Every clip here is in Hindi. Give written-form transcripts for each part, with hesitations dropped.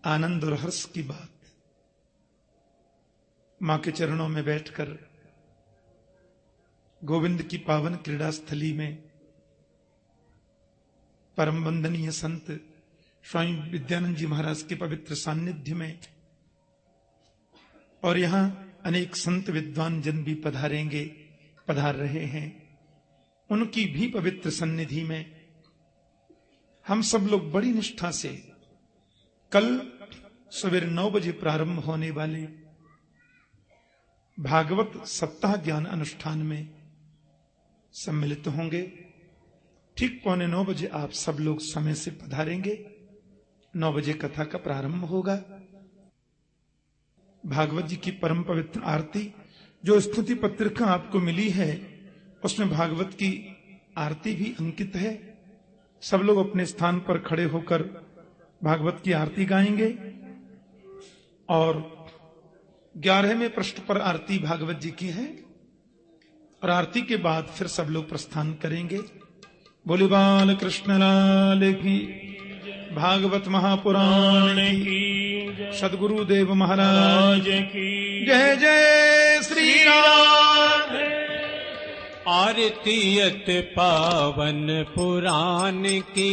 आनंद और हर्ष की बात। मां के चरणों में बैठकर गोविंद की पावन क्रीड़ा स्थली में परम वंदनीय संत स्वामी विद्यानंद जी महाराज के पवित्र सानिध्य में, और यहां अनेक संत विद्वान जन भी पधार रहे हैं, उनकी भी पवित्र सन्निधि में हम सब लोग बड़ी निष्ठा से कल सवेरे 9 बजे प्रारंभ होने वाले भागवत सप्ताह ज्ञान अनुष्ठान में सम्मिलित होंगे। ठीक 8:45 बजे आप सब लोग समय से पधारेंगे। 9 बजे कथा का प्रारंभ होगा। भागवत जी की परम पवित्र आरती, जो स्तुति पत्रिका आपको मिली है उसमें भागवत की आरती भी अंकित है। सब लोग अपने स्थान पर खड़े होकर भागवत की आरती गाएंगे और 11वें पृष्ठ पर आरती भागवत जी की है, और आरती के बाद फिर सब लोग प्रस्थान करेंगे। बोले बाल कृष्ण लाल की, भागवत महापुराण की, सदगुरुदेव महाराज की जय जय श्री राम। आरतीयत पावन पुराण की,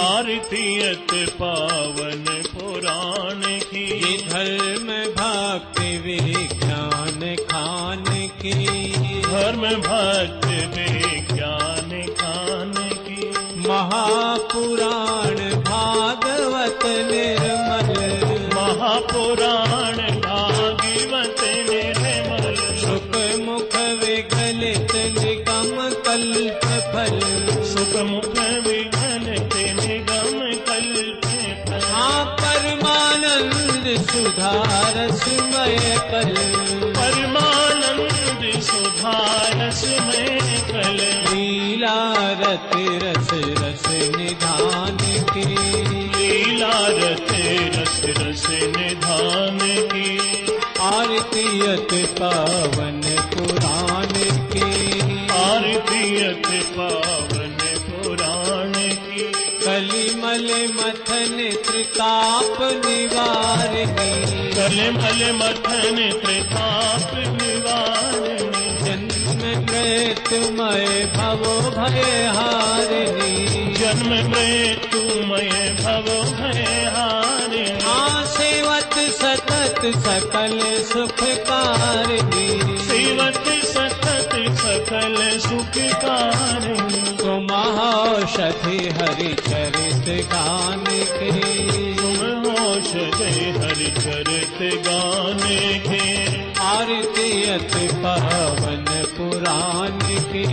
आरतीयत पावन पुराण की, ये धर्म भक्ति विज्ञान खान की, धर्म भक्ति विज्ञान खान की, महापुराण भागवत निर्मल, महापुराण भागवत निर्मल, सुख मुख विगलित निगम कल्प फल, सुख मुख विगलित निगम कल्प फल, परमानंद सुधारसमय कल, परमानंद सुधारसमय कल, लीला रत रस रस निधान की, लीला रत रस रस निधान की, आरतीयत पावन पुराण की, आरतीयत पावन पुराण की, कलिमल मथन त्रिताप निवारिणी, कलिमल मथन त्रिताप निवारिणी, जन्म मृत्युमय भवो भयहारिणी, जन्म मृत्युमय भवो भयहारिणी, सेवत सतत सकल सुखकारिणी, सेवत सतत सकल सुखकारिणी, तुम औषधि हरि चरित गान के, तुम औषधि हरि चरित गान के, आरतीयत पावन पुराण की,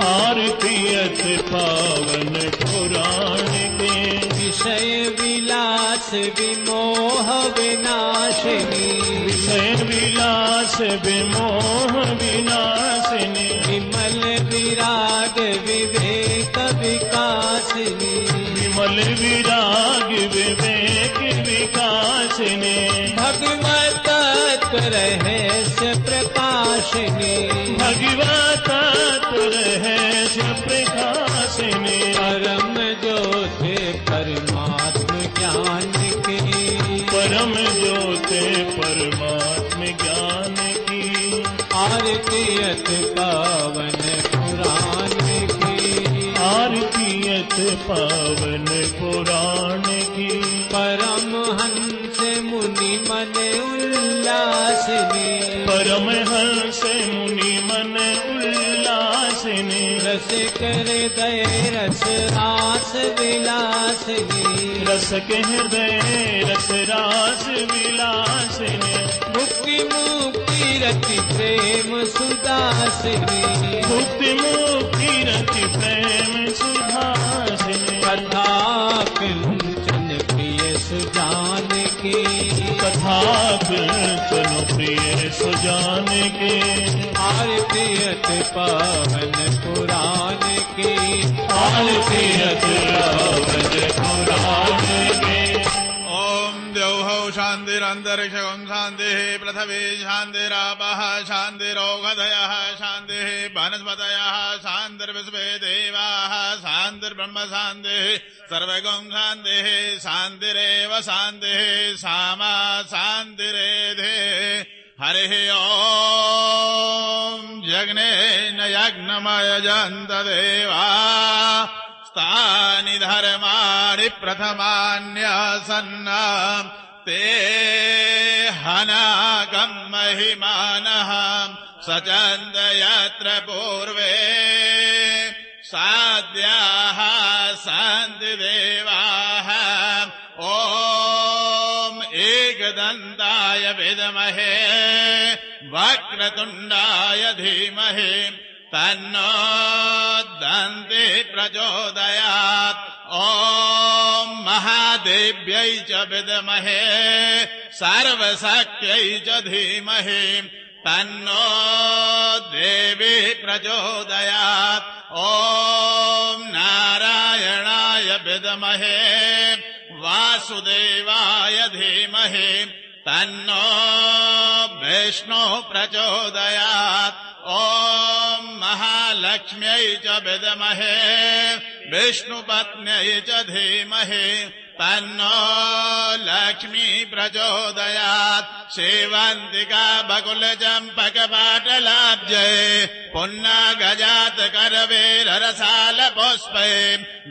आरतीयत पावन पुराण के, विषय विलास विमोह विनाशिनी, विषय विलास विमोह विनाशिनी, विमल विराग विवेक विकासिनी, विमल विराग विवेक विकासिनी, भगवत रहस्य प्रकाशिनी, भगवत रहस्य प्रकाशिनी, परम ज्योति परमात्म ज्ञान की, परम ज्योति परमात्म ज्ञान की, आरतीयत पावन पुराण की, आरतीयत पावन पुराण की, परमहंस मुनि मन उल्लासिनी, परमहंस मुनि मन उल्लासिनी, रसिक हृदय रस रास विलासिनी, रसक हृदय रस रास विलासिनी, मुक्ति मुक्ति रति प्रेम सुदासिनी, मुक्ति मुक्ति रति प्रेम सुधासिनी, कथा किंचन प्रिय सुजान की, कथा किंचन प्रिय सुजान के, आरतीयत पावन पुराण की, आरतीयत पावन पुराण के। ओम देवहौ शांति शान्तिरन्तरिक्षं शान्तिः पृथिवी शान्तिरापः शान्तिरोगधयः शान्तिः वनस्पतयः शान्तिर्विश्वे देवाः शान्तिर्ब्रह्म शान्तिः सर्वगं शान्तिः शान्तिरेव शान्तिः सामा शान्तिरेधे हरिः ॐ यज्ञेन यज्ञमयजन्त देवा तानि धर्माणि प्रथमान्यासन्न ते हनाकं महिमानः सचन्द यत्र पूर्वे साध्याः सन्ति देवाः ॐ एकदन्ताय विद्महे वक्रतुण्डाय धीमहि तन्नो दन्ति प्रचोदयात् ॐ महादेव्यै च विद्महे सर्वशक्त्यै च धीमहि तन्नो देवी प्रचोदयात् ॐ नारायणाय विद्महे वासुदेवाय धीमहि तन्नो विष्णु प्रचोदयात् ॐ महालक्ष्म्यै च विद्महे विष्णुपत्न्यै च धीमहि तन्नो लक्ष्मी प्रचोदयात् सेवन्तिका बकुलचम्पकपाटलाब्जे पुन्नागजात करवेररसाल पुष्पे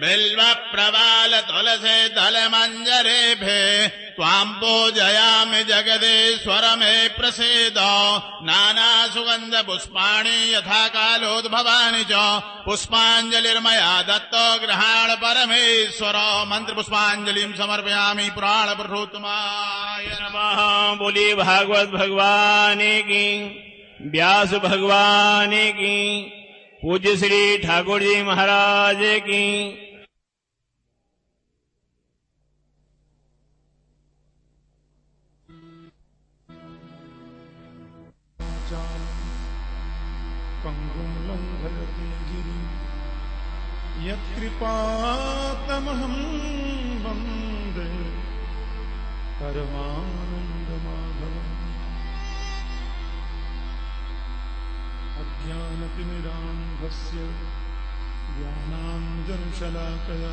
बिल्वप्रवाल तुलसे दलमञ्जरेभे त्वां पूजयामि जगदीश्वर मे प्रसीद नानासुगन्ध पुष्पाणि यथा कालोद्भवानि च पुष्पाञ्जलिर्मया दत्तो गृहाण परमेश्वर मंत्र पुष्पाञ्जलिं समर्पयामि पुराण पुरुषोत्तमाय नमः। बोलिए भागवत भगवान की, व्यास भगवान की, पूज्य श्री ठाकुर जी महाराज की। पंगुं लंघयति गिरिं यत्कृपातमहं वन्दे परमानन्दमाधवम्। अज्ञानतिमिरान्धस्य ज्ञानाञ्जनशलाकया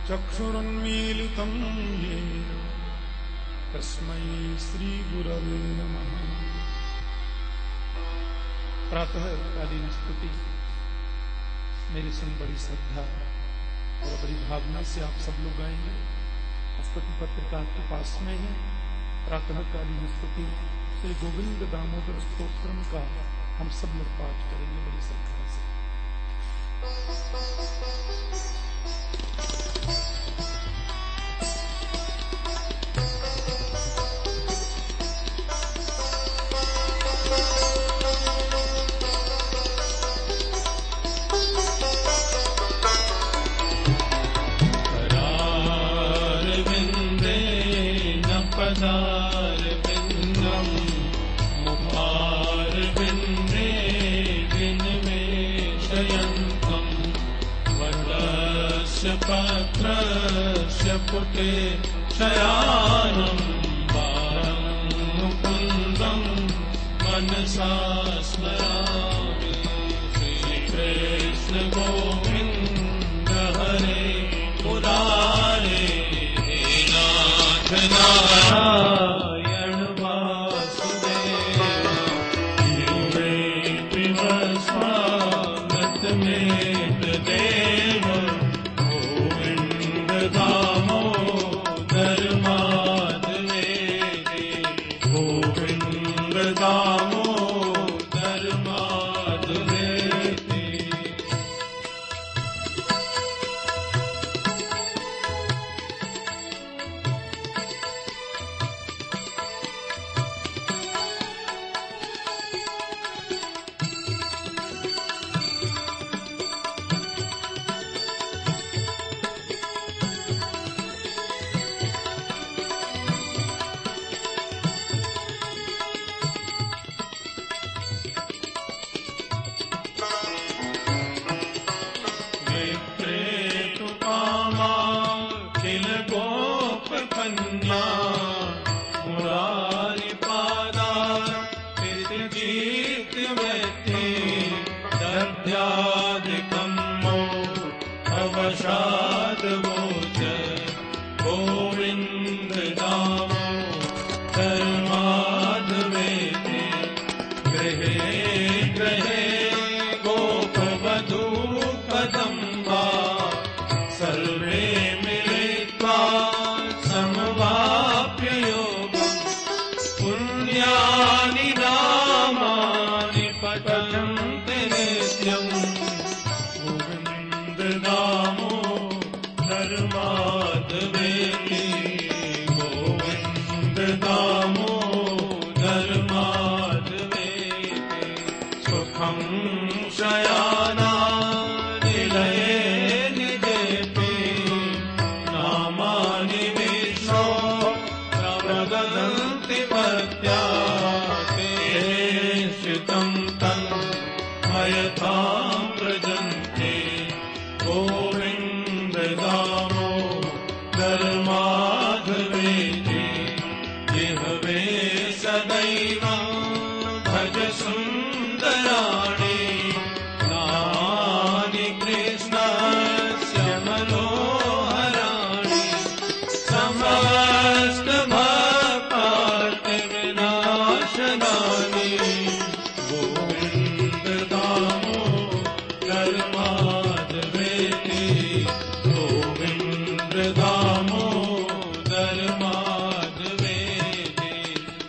चक्षुरुन्मीलितं येन तस्मै श्रीगुरवे नमः। प्रातः कालीन स्तुति मेरी सुन बड़ी श्रद्धा और बड़ी भावना से आप सब लोग आएंगे। स्तुति पत्रिका आपके पास में है। प्रातः कालीन स्तुति श्री गोविंद दामोदर स्तोत्रम का हम सब लोग पाठ करेंगे बड़ी श्रद्धा से। पदारविन्दं मुखारविन्दे विनिवेशयन्तं वटस्य पत्रस्य पुटे शयानं वारं मुकुन्दं मनसा स्मरामि। श्रीकृष्ण गोविन्द हरे मुरारे नाथ नारायण वासुदेव युवे पिबस्वागत में देव गोविंद दामोदर माधवेति गोविंद दामोदर माधवेति। चीत्यमेति दध्यादिकम् मो अवसादवोच गोविन्द नामो धर्माधवेति गृहे गृहे गोपवधू कदम्बा सर्वे मिलित्वा समवाप्य योगम् पुण्यानि नामानि पठन्ति नित्यम् गोविन्द नामो धर्माधवेति गोविन्द नामो धर्माधवेति सुखं शयाना निलये निजेति नामानि विष्णो प्रवदन्ति मर्त्या ते श्रितं तन् मयथां व्रजन्ते गोविन्द नामो धर्माधवेति जिह्वे सदैव भज सुन्दराणि नामानि कृष्णस्य मनोहराणि समस्तभक्तार्तिविनाशनानि गोविन्द नामो धर्माधवेति गोविन्द नामो धर्माधवेति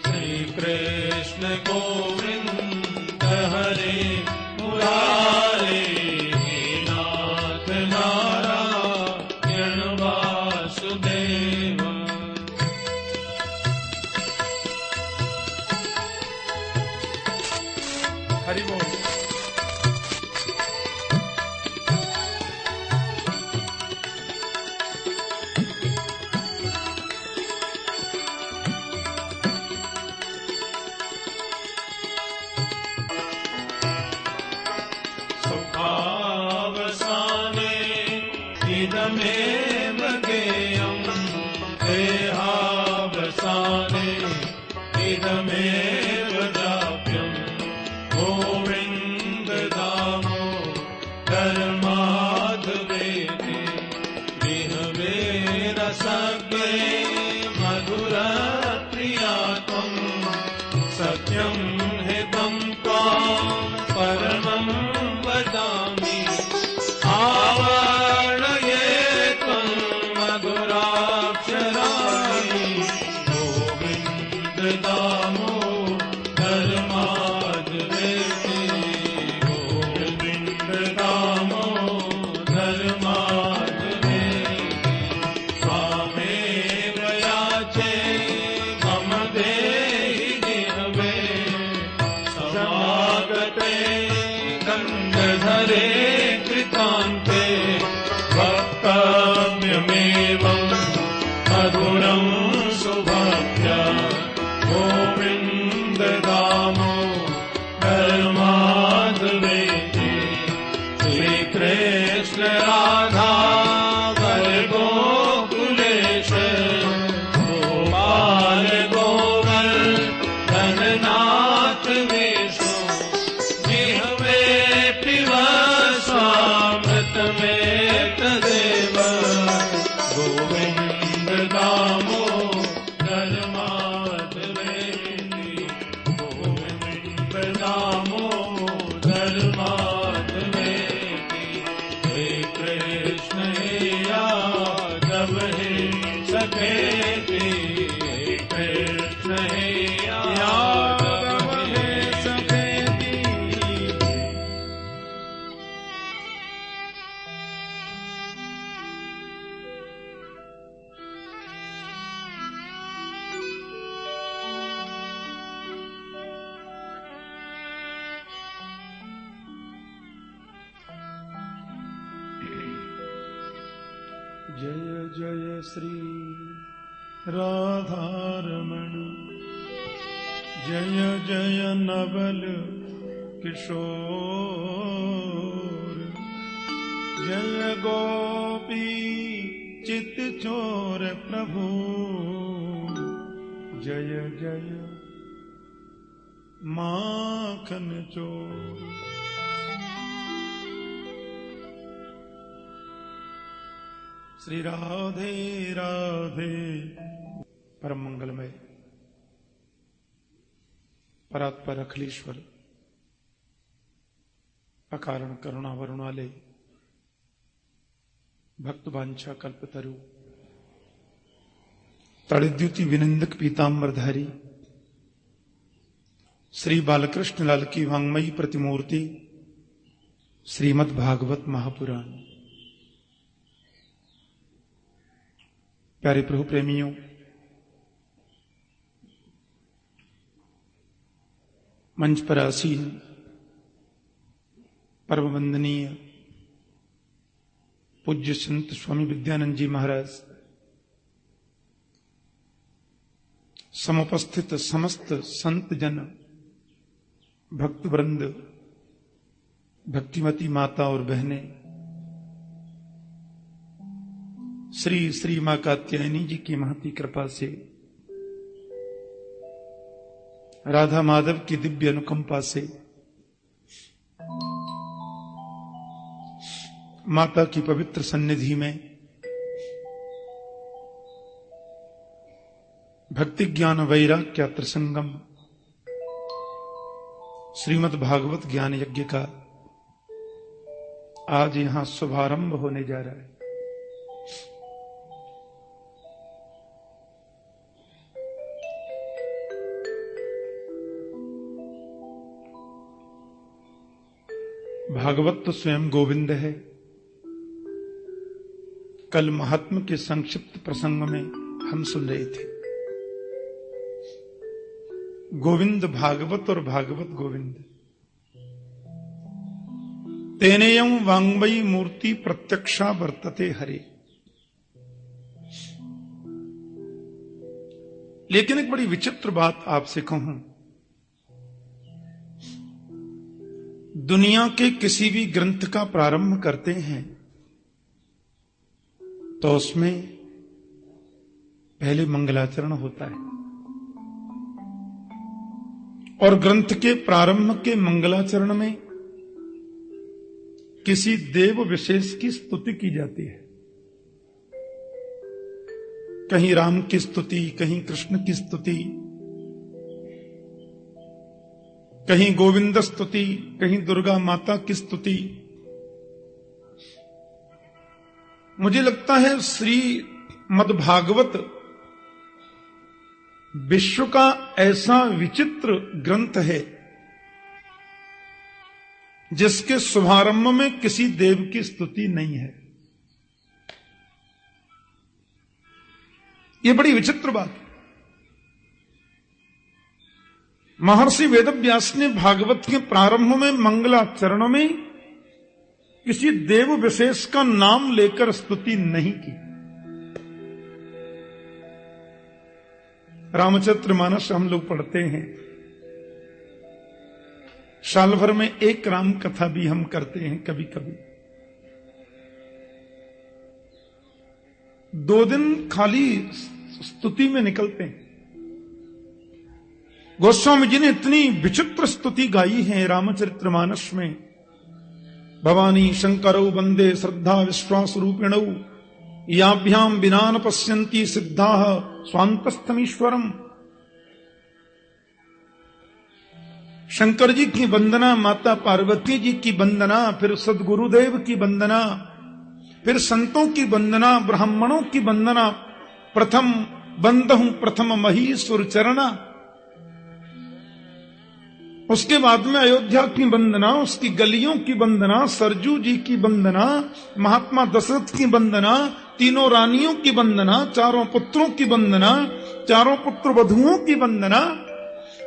श्रीकृष्ण गोविन्द हरे मुरारे हे नाथ नारायण वासुदेव हरि बोल। सुखावसाने इदमेव गेयम् देहावसाने इदमेव जाप्यम् गोविन्द नामो धर्माधवेति विहवे रसज्ञे मधुरप्रिया त्वम् सत्यं हितं त्वाम् परमं वदामि आवरणये त्वं मधुराक्षराणि गोविन्द नामो धर्माधवेति गोविन्द नामो धर्माधवेति स्वामेव याचे मम देहि जिह्वे समागते गन्धधरे कृतान्ते वक्तव्यमेवम् मधुरं सुभक्त्या गोविन्द नामो धर्माधवेति श्रीकृष्ण राधा गोकुलेश गोपाल गोवर्धननाथ विष्णु जिह्वे पिब स्वामृतमेतदेव गोविन्द नामो धर्माधवेति गोविन्द नामो धर्माधवेति हे कृष्ण हे यादव हे सखेति हे कृष्ण हे यादव हे सखेति जय जय श्री राधारमण जय जय नवल किशोर जय गोपी चित चोर प्रभु जय जय माखन चोर। श्री राधे राधे। परम मंगलमय परात्पर अखिलेश्वर अकारण करुणा वरुणालय भक्त वांछा कल्पतरु तड़िद्युति विनिंदक पीतांबरधारी श्री बालकृष्ण लाल की वांग्मयी प्रतिमूर्ति श्रीमद् भागवत महापुराण। प्यारे प्रभु प्रेमियों, मंच पर आसीन परम वंदनीय पूज्य संत स्वामी विद्यानंद जी महाराज, समुपस्थित समस्त संत जन, भक्त वृंद, भक्तिमती माता और बहनें, श्री श्री मां कात्यायनी जी की महती कृपा से, राधा माधव की दिव्य अनुकंपा से, माता की पवित्र सन्निधि में भक्ति ज्ञान वैराग्य त्रिसंगम श्रीमद् भागवत ज्ञान यज्ञ का आज यहां शुभारंभ होने जा रहा है। भागवत तो स्वयं गोविंद है। कल महात्मा के संक्षिप्त प्रसंग में हम सुन रहे थे गोविंद भागवत और भागवत गोविंद। तेनेयं वांग्मयी मूर्ति प्रत्यक्षा वर्तते हरे। लेकिन एक बड़ी विचित्र बात आपसे कहूं, दुनिया के किसी भी ग्रंथ का प्रारंभ करते हैं तो उसमें पहले मंगलाचरण होता है और ग्रंथ के प्रारंभ के मंगलाचरण में किसी देव विशेष की स्तुति की जाती है। कहीं राम की स्तुति, कहीं कृष्ण की स्तुति, कहीं गोविंद स्तुति, कहीं दुर्गा माता की स्तुति। मुझे लगता है श्रीमद्भागवत विश्व का ऐसा विचित्र ग्रंथ है जिसके शुभारंभ में किसी देव की स्तुति नहीं है। यह बड़ी विचित्र बात। महर्षि वेदव्यास ने भागवत के प्रारंभ में मंगलाचरण में किसी देव विशेष का नाम लेकर स्तुति नहीं की। रामचरितमानस हम लोग पढ़ते हैं, साल भर में एक राम कथा भी हम करते हैं। कभी कभी 2 दिन खाली स्तुति में निकलते हैं। गोस्वामी जी ने इतनी विचित्र स्तुति गाई है रामचरितमानस में। भवानी शंकरौ वंदे श्रद्धा विश्वास रूपिणौ याभ्याम विना न पश्यन्ति सिद्धाः स्वान्तस्थमीश्वरम। शंकर जी की वंदना, माता पार्वती जी की वंदना, फिर सदगुरुदेव की वंदना, फिर संतों की वंदना, ब्राह्मणों की वंदना। प्रथम बंदहु प्रथम महीसुर चरणा। उसके बाद में अयोध्या की वंदना, उसकी गलियों की वंदना, सरजू जी की वंदना, महात्मा दशरथ की वंदना, तीनों रानियों की वंदना, चारों पुत्रों की वंदना, चारों पुत्र वधुओं की वंदना,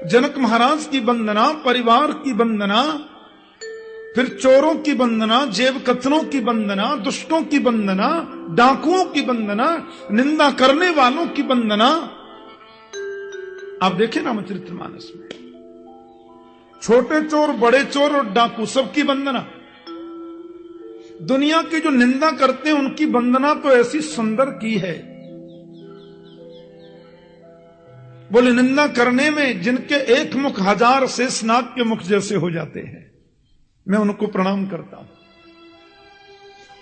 जनक महाराज की वंदना, परिवार की वंदना, फिर चोरों की वंदना, जेब कतरों की वंदना, दुष्टों की वंदना, डाकुओं की वंदना, निंदा करने वालों की वंदना। आप देखें रामचरितमानस में छोटे चोर, बड़े चोर और डाकू सबकी वंदना। दुनिया की जो निंदा करते हैं उनकी वंदना तो ऐसी सुंदर की है। बोले निंदा करने में जिनके एक मुख 1000 शेषनाग के मुख जैसे हो जाते हैं, मैं उनको प्रणाम करता हूं।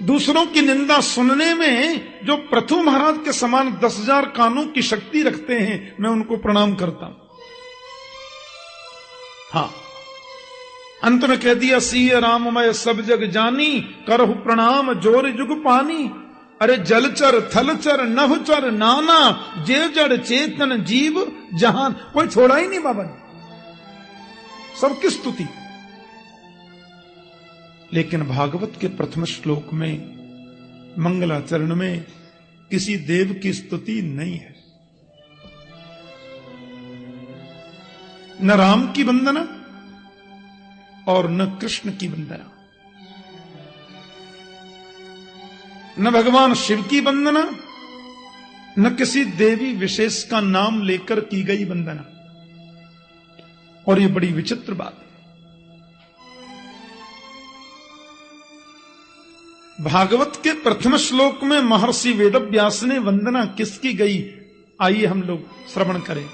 दूसरों की निंदा सुनने में जो पृथु महाराज के समान 10,000 कानों की शक्ति रखते हैं, मैं उनको प्रणाम करता हूं। हाँ, अंत में कह दिया सीय राममय सब जग जानी, करहु प्रणाम जोर जुग पानी। अरे जलचर थलचर नभचर नाना, जे जड़ चेतन जीव जहान, कोई छोड़ा ही नहीं बाबा ने, सबकी स्तुति। लेकिन भागवत के प्रथम श्लोक में मंगलाचरण में किसी देव की स्तुति नहीं है। न राम की वंदना और न कृष्ण की वंदना, न भगवान शिव की वंदना, न किसी देवी विशेष का नाम लेकर की गई वंदना। और ये बड़ी विचित्र बात है। भागवत के प्रथम श्लोक में महर्षि वेदव्यास ने वंदना किसकी गई, आइए हम लोग श्रवण करें।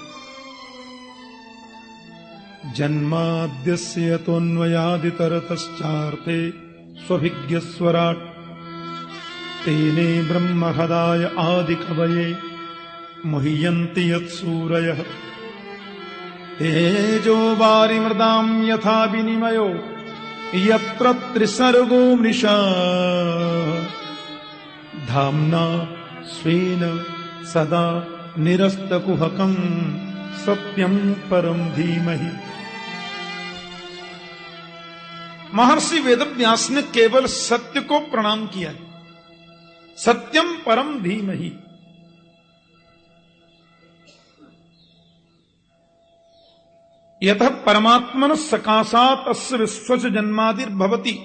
जन्माद्यस्य तोन्वयादितरतश्चार्थे स्वभिज्ञ स्वराट, तेने ब्रह्म हृदय आदि कवये मुह्यन्ति यत्सूरयः, तेजो वारिमृदां यथा विनिमयो यत्र त्रिसर्गो मृषा, धाम्ना स्वेन सदा निरस्तकुहकं सत्यं परम धीमहि। महर्षि वेदव्यास ने केवल सत्य को प्रणाम किया है, सत्यम परम धीमहि। यतः परमात्मन सकाशात अस्य विश्वस्य जन्मादिर्भवति,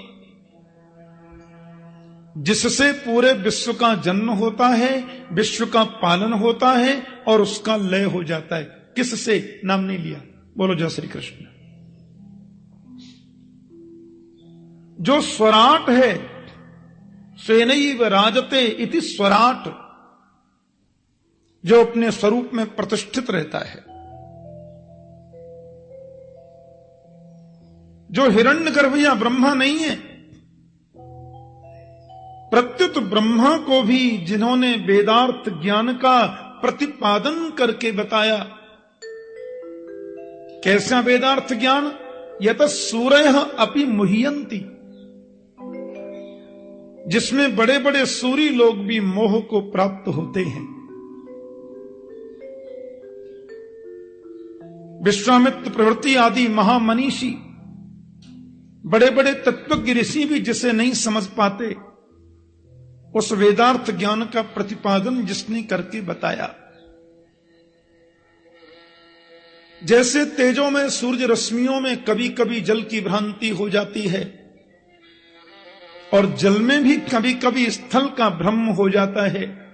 जिससे पूरे विश्व का जन्म होता है, विश्व का पालन होता है और उसका लय हो जाता है। किससे? नाम नहीं लिया। बोलो जय श्री कृष्ण। जो स्वराट है, स्वेनैव राजते इति स्वराट, जो अपने स्वरूप में प्रतिष्ठित रहता है, जो हिरण्यगर्भ या ब्रह्मा नहीं है, प्रत्युत ब्रह्मा को भी जिन्होंने वेदार्थ ज्ञान का प्रतिपादन करके बताया। कैसा वेदार्थ ज्ञान? यत सूरयः अपि मुह्यन्ति, जिसमें बड़े बड़े सूरी लोग भी मोह को प्राप्त होते हैं। विश्वामित्र प्रवृत्ति आदि महामनीषी, बड़े बड़े तत्वज्ञ ऋषि भी जिसे नहीं समझ पाते, उस वेदार्थ ज्ञान का प्रतिपादन जिसने करके बताया। जैसे तेजों में, सूर्य रश्मियों में कभी कभी जल की भ्रांति हो जाती है और जल में भी कभी कभी स्थल का भ्रम हो जाता है,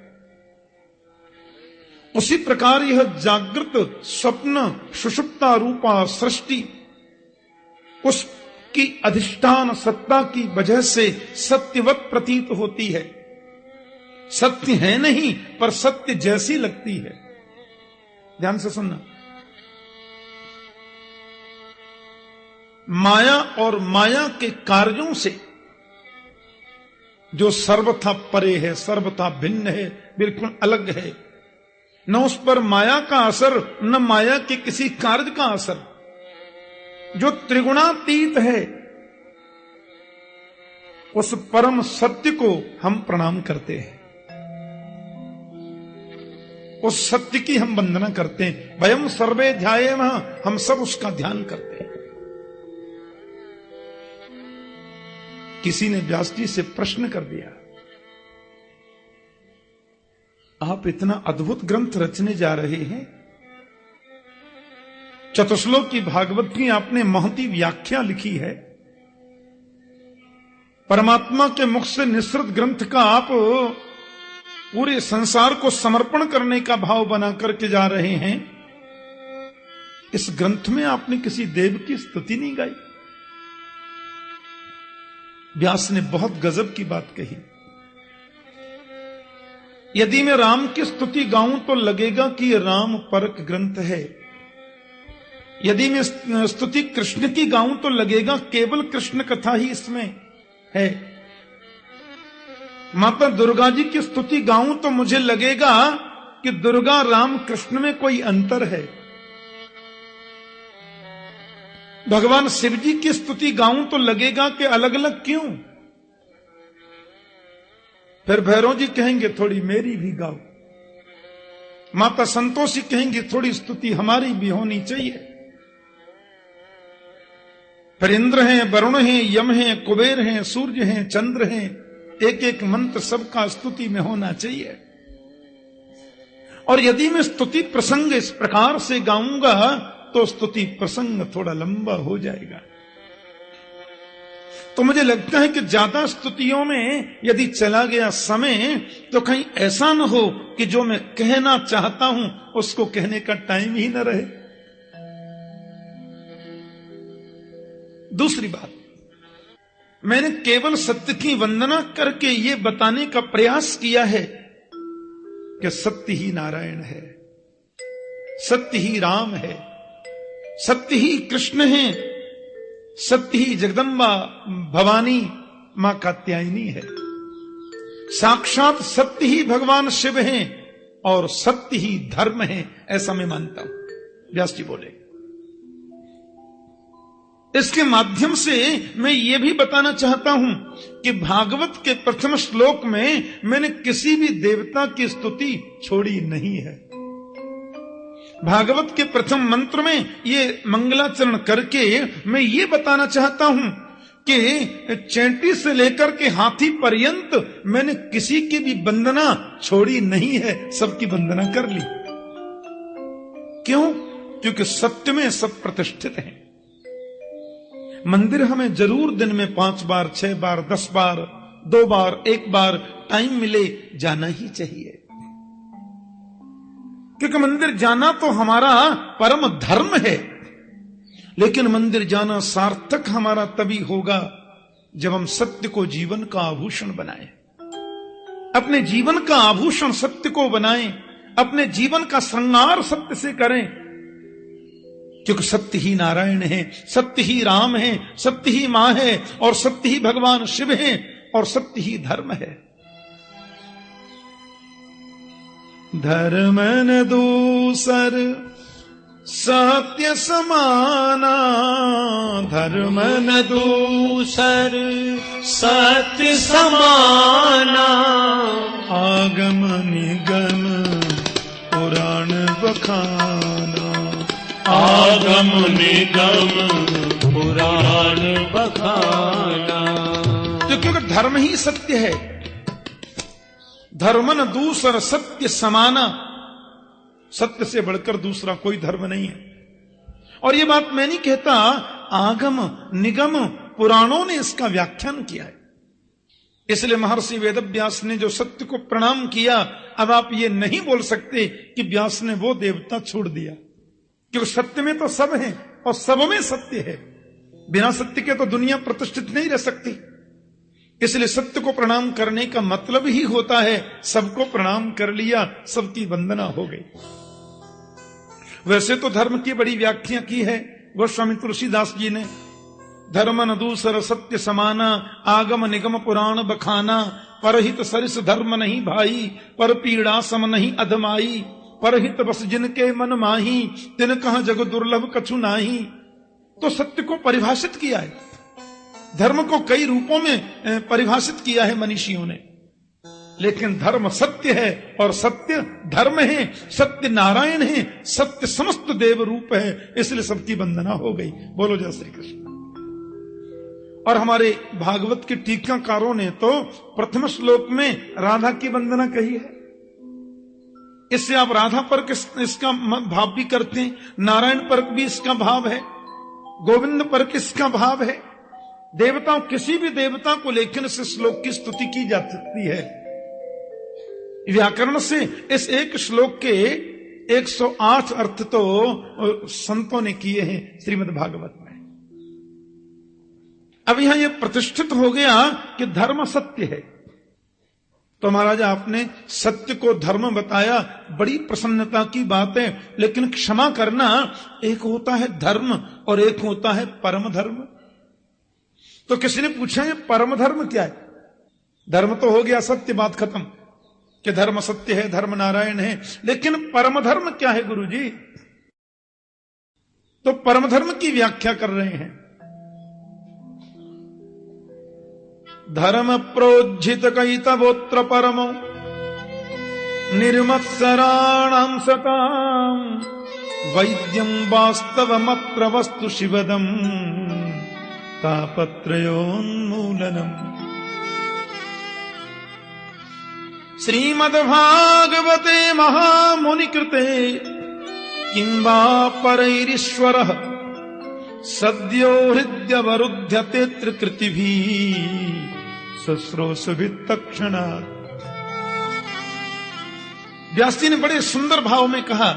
उसी प्रकार यह जागृत स्वप्न सुषुप्ता रूपा सृष्टि उसकी अधिष्ठान सत्ता की वजह से सत्यवत प्रतीत होती है। सत्य है नहीं, पर सत्य जैसी लगती है। ध्यान से सुनना। माया और माया के कार्यों से जो सर्वथा परे है, सर्वथा भिन्न है, बिल्कुल अलग है, न उस पर माया का असर, न माया के किसी कार्य का असर, जो त्रिगुणातीत है, उस परम सत्य को हम प्रणाम करते हैं, उस सत्य की हम वंदना करते हैं। वयम सर्वे ध्यायेमः, हम सब उसका ध्यान करते हैं। किसी ने व्यास जी से प्रश्न कर दिया, आप इतना अद्भुत ग्रंथ रचने जा रहे हैं, चतुश्लोक की भागवत की आपने महती व्याख्या लिखी है, परमात्मा के मुख से निसृत ग्रंथ का आप पूरे संसार को समर्पण करने का भाव बना करके जा रहे हैं, इस ग्रंथ में आपने किसी देव की स्तुति नहीं गाई। व्यास ने बहुत गजब की बात कही। यदि मैं राम की स्तुति गाऊं तो लगेगा कि ये राम परक ग्रंथ है। यदि मैं स्तुति कृष्ण की गाऊं तो लगेगा केवल कृष्ण कथा ही इसमें है। माता दुर्गा जी की स्तुति गाऊं तो मुझे लगेगा कि दुर्गा राम कृष्ण में कोई अंतर है। भगवान शिव जी की स्तुति गाऊं तो लगेगा कि अलग अलग क्यों। फिर भैरव जी कहेंगे थोड़ी मेरी भी गाओ। माता संतोषी कहेंगी थोड़ी स्तुति हमारी भी होनी चाहिए। फिर इंद्र हैं, वरुण हैं, यम हैं, कुबेर हैं, सूर्य हैं, चंद्र हैं, एक एक मंत्र सबका स्तुति में होना चाहिए। और यदि मैं स्तुति प्रसंग इस प्रकार से गाऊंगा तो स्तुति प्रसंग थोड़ा लंबा हो जाएगा। तो मुझे लगता है कि ज्यादा स्तुतियों में यदि चला गया समय तो कहीं ऐसा न हो कि जो मैं कहना चाहता हूं उसको कहने का टाइम ही न रहे। दूसरी बात, मैंने केवल सत्य की वंदना करके ये बताने का प्रयास किया है कि सत्य ही नारायण है, सत्य ही राम है, सत्य ही कृष्ण है, सत्य ही जगदम्बा भवानी मां कात्यायनी है, साक्षात सत्य ही भगवान शिव हैं और सत्य ही धर्म है, ऐसा मैं मानता हूं। व्यास जी बोले। इसके माध्यम से मैं ये भी बताना चाहता हूं कि भागवत के प्रथम श्लोक में मैंने किसी भी देवता की स्तुति छोड़ी नहीं है। भागवत के प्रथम मंत्र में ये मंगलाचरण करके मैं ये बताना चाहता हूं कि चैंटी से लेकर के हाथी पर्यंत मैंने किसी की भी वंदना छोड़ी नहीं है, सबकी वंदना कर ली। क्यों? क्योंकि सत्य में सब प्रतिष्ठित हैं। मंदिर हमें जरूर दिन में 5 बार, 6 बार, 10 बार, 2 बार, 1 बार टाइम मिले जाना ही चाहिए, क्योंकि मंदिर जाना तो हमारा परम धर्म है। लेकिन मंदिर जाना सार्थक हमारा तभी होगा जब हम सत्य को जीवन का आभूषण बनाएं, अपने जीवन का आभूषण सत्य को बनाएं, अपने जीवन का श्रृंगार सत्य से करें। क्योंकि सत्य ही नारायण है, सत्य ही राम है, सत्य ही मां है और सत्य ही भगवान शिव है और सत्य ही धर्म है। धर्म न दूसर सत्य समाना, धर्म न दूसर सत्य समाना, आगम निगम पुराण बखाना, आगम निगम पुराण बखाना। तो क्योंकि धर्म ही सत्य है, धर्म न दूसर सत्य समाना, सत्य से बढ़कर दूसरा कोई धर्म नहीं है। और ये बात मैं नहीं कहता, आगम निगम पुराणों ने इसका व्याख्यान किया है। इसलिए महर्षि वेदव्यास ने जो सत्य को प्रणाम किया, अब आप ये नहीं बोल सकते कि व्यास ने वो देवता छोड़ दिया, क्योंकि सत्य में तो सब है और सब में सत्य है। बिना सत्य के तो दुनिया प्रतिष्ठित नहीं रह सकती। इसलिए सत्य को प्रणाम करने का मतलब ही होता है सबको प्रणाम कर लिया, सबकी वंदना हो गई। वैसे तो धर्म की बड़ी व्याख्या की है गोस्वामी तुलसीदास जी ने। धर्म न दूसर सत्य समाना, आगम निगम पुराण बखाना, परहित सरिस धर्म नहीं भाई, पर पीड़ा सम नहीं अधमाई, परहित बस जिनके मन माही, तिन कहा जग दुर्लभ कछु नाही। तो सत्य को परिभाषित किया है, धर्म को कई रूपों में परिभाषित किया है मनीषियों ने, लेकिन धर्म सत्य है और सत्य धर्म है, सत्य नारायण है, सत्य समस्त देव रूप है, इसलिए सबकी वंदना हो गई। बोलो जय श्री कृष्ण। और हमारे भागवत के टीकाकारों ने तो प्रथम श्लोक में राधा की वंदना कही है। इससे आप राधा पर इसका भाव भी करते हैं, नारायण पर भी इसका भाव है, गोविंद पर किसका भाव है। देवताओं, किसी भी देवता को लेकिन इस श्लोक की स्तुति की जा सकती है। व्याकरण से इस एक श्लोक के 108 अर्थ तो संतों ने किए हैं श्रीमद् भागवत में। अब यहां यह प्रतिष्ठित हो गया कि धर्म सत्य है, तो महाराज आपने सत्य को धर्म बताया, बड़ी प्रसन्नता की बात है। लेकिन क्षमा करना, एक होता है धर्म और एक होता है परम धर्म। तो किसी ने पूछा ये परम धर्म क्या है? धर्म तो हो गया सत्य, बात खत्म कि धर्म सत्य है, धर्म नारायण है। लेकिन परम धर्म क्या है गुरुजी? तो परम धर्म की व्याख्या कर रहे हैं। धर्म प्रोज्झित कैतवोत्र परमो निर्मत्सराणां सतां वैद्यं वास्तवमत्र वस्तु शिवदं तापत्रयोन्मूलनम्। श्रीमद्भागवते महामुनिकृते किं वा परैरीश्वरः सद्यो हृद्यवरुध्यते त्रिकृतिभिः शुश्रूषुभित्तक्षणात्। व्यास जी ने बड़े सुंदर भाव में कहा,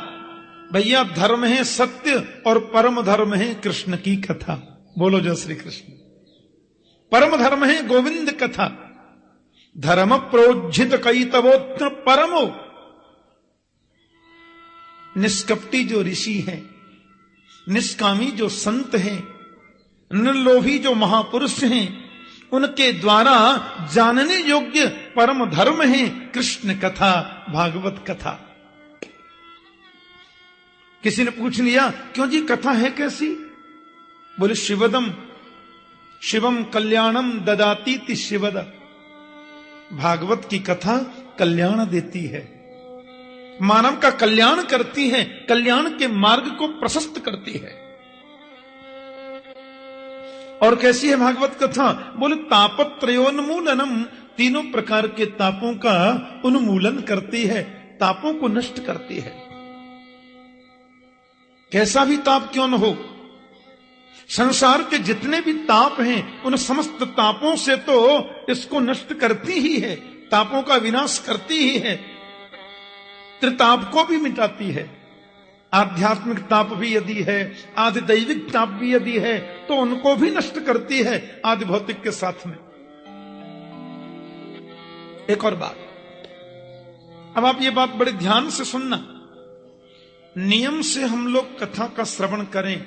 भैया धर्म है सत्य और परम धर्म है कृष्ण की कथा। बोलो जय श्री कृष्ण। परम धर्म है गोविंद कथा। धर्म प्रोज्झित कैतवोत्र परमो, निष्कपटी जो ऋषि हैं, निष्कामी जो संत हैं, निर्लोभी जो महापुरुष हैं, उनके द्वारा जानने योग्य परम धर्म है कृष्ण कथा, भागवत कथा। किसी ने पूछ लिया क्यों जी कथा है कैसी? बोले शिवदम शिवम कल्याणम ददातीति शिवद। भागवत की कथा कल्याण देती है, मानव का कल्याण करती है, कल्याण के मार्ग को प्रशस्त करती है। और कैसी है भागवत कथा? बोले तापत्रयोन्मूलनम, तीनों प्रकार के तापों का उन्मूलन करती है, तापों को नष्ट करती है। कैसा भी ताप क्यों न हो, संसार के जितने भी ताप हैं उन समस्त तापों से तो इसको नष्ट करती ही है, तापों का विनाश करती ही है, त्रिताप को भी मिटाती है। आध्यात्मिक ताप भी यदि है, आदि दैविक ताप भी यदि है, तो उनको भी नष्ट करती है आदि भौतिक के साथ में। एक और बात, अब आप ये बात बड़े ध्यान से सुनना। नियम से हम लोग कथा का श्रवण करें।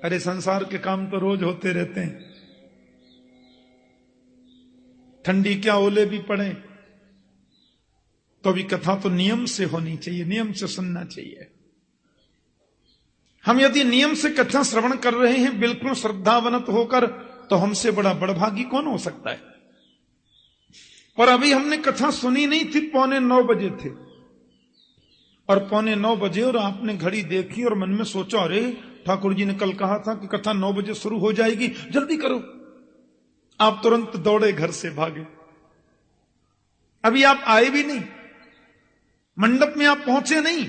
अरे संसार के काम तो रोज होते रहते हैं, ठंडी क्या ओले भी पड़े, तो भी कथा तो नियम से होनी चाहिए, नियम से सुनना चाहिए। हम यदि नियम से कथा श्रवण कर रहे हैं बिल्कुल श्रद्धावनत होकर, तो हमसे बड़ा बड़भागी कौन हो सकता है? और अभी हमने कथा सुनी नहीं थी, 8:45 बजे थे, और 8:45 बजे और आपने घड़ी देखी और मन में सोचा अरे ठाकुर जी ने कल कहा था कि कथा 9 बजे शुरू हो जाएगी, जल्दी करो। आप तुरंत दौड़े, घर से भागे। अभी आप आए भी नहीं, मंडप में आप पहुंचे नहीं,